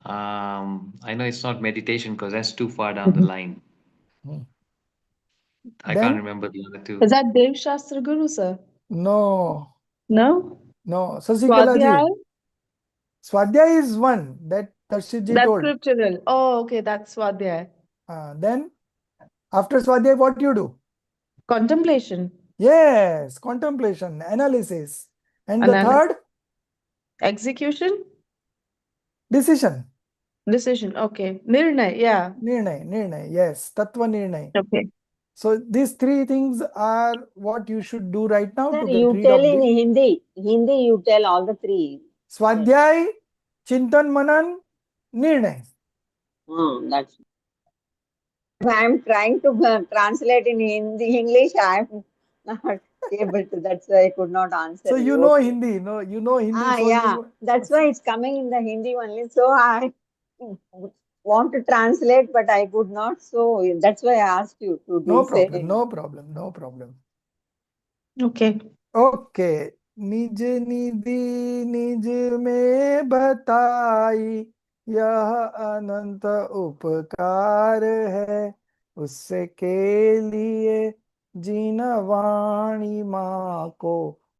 [SPEAKER 4] I know it's not meditation because that's too far down the line.
[SPEAKER 1] Hmm.
[SPEAKER 4] I can't
[SPEAKER 1] Then,
[SPEAKER 4] remember the other
[SPEAKER 5] Is
[SPEAKER 4] two.
[SPEAKER 5] that Dev Shastra Guru, sir?
[SPEAKER 1] no,
[SPEAKER 5] No?
[SPEAKER 1] no. Sasikala
[SPEAKER 5] Swadhyay?
[SPEAKER 1] ji, Swadhyaya is one that Darshit ji
[SPEAKER 5] That's
[SPEAKER 1] told.
[SPEAKER 5] scriptural. Oh, okay, that's Swadhyay.
[SPEAKER 1] Then, after Swadhyaya, what you do?
[SPEAKER 5] Contemplation.
[SPEAKER 1] Yes, contemplation, analysis. And the
[SPEAKER 5] Analysis.
[SPEAKER 1] third,
[SPEAKER 5] Execution?
[SPEAKER 1] decision.
[SPEAKER 5] Decision. Okay. Nirnay. Yeah.
[SPEAKER 1] Nirnay, yes, Tattva Nirnay.
[SPEAKER 5] Okay.
[SPEAKER 1] So these 3 things are what you should do right now
[SPEAKER 3] Sir,
[SPEAKER 1] to get
[SPEAKER 3] you
[SPEAKER 1] rid
[SPEAKER 3] tell
[SPEAKER 1] of
[SPEAKER 3] in
[SPEAKER 1] the
[SPEAKER 3] Hindi. Hindi, you tell all the 3. Yes.
[SPEAKER 1] Swadhyay, Chintan Manan, Nirnay.
[SPEAKER 3] That's. I'm trying to translate in Hindi, English. I'm not able to. That's why I could not answer
[SPEAKER 1] So you
[SPEAKER 3] you.
[SPEAKER 1] know
[SPEAKER 3] Okay.
[SPEAKER 1] Hindi, no, you know Hindi,
[SPEAKER 3] Ah,
[SPEAKER 1] so
[SPEAKER 3] yeah.
[SPEAKER 1] you
[SPEAKER 3] That's why it's coming in the Hindi only. So I want to translate, but I could not. So that's why I asked you to
[SPEAKER 1] no
[SPEAKER 3] do say.
[SPEAKER 1] problem, no problem, no problem.
[SPEAKER 5] Okay.
[SPEAKER 1] Okay. निज निधि निज में बताई, यह अनंत उपकार है, उससे के लिए जिन वाणी माँ को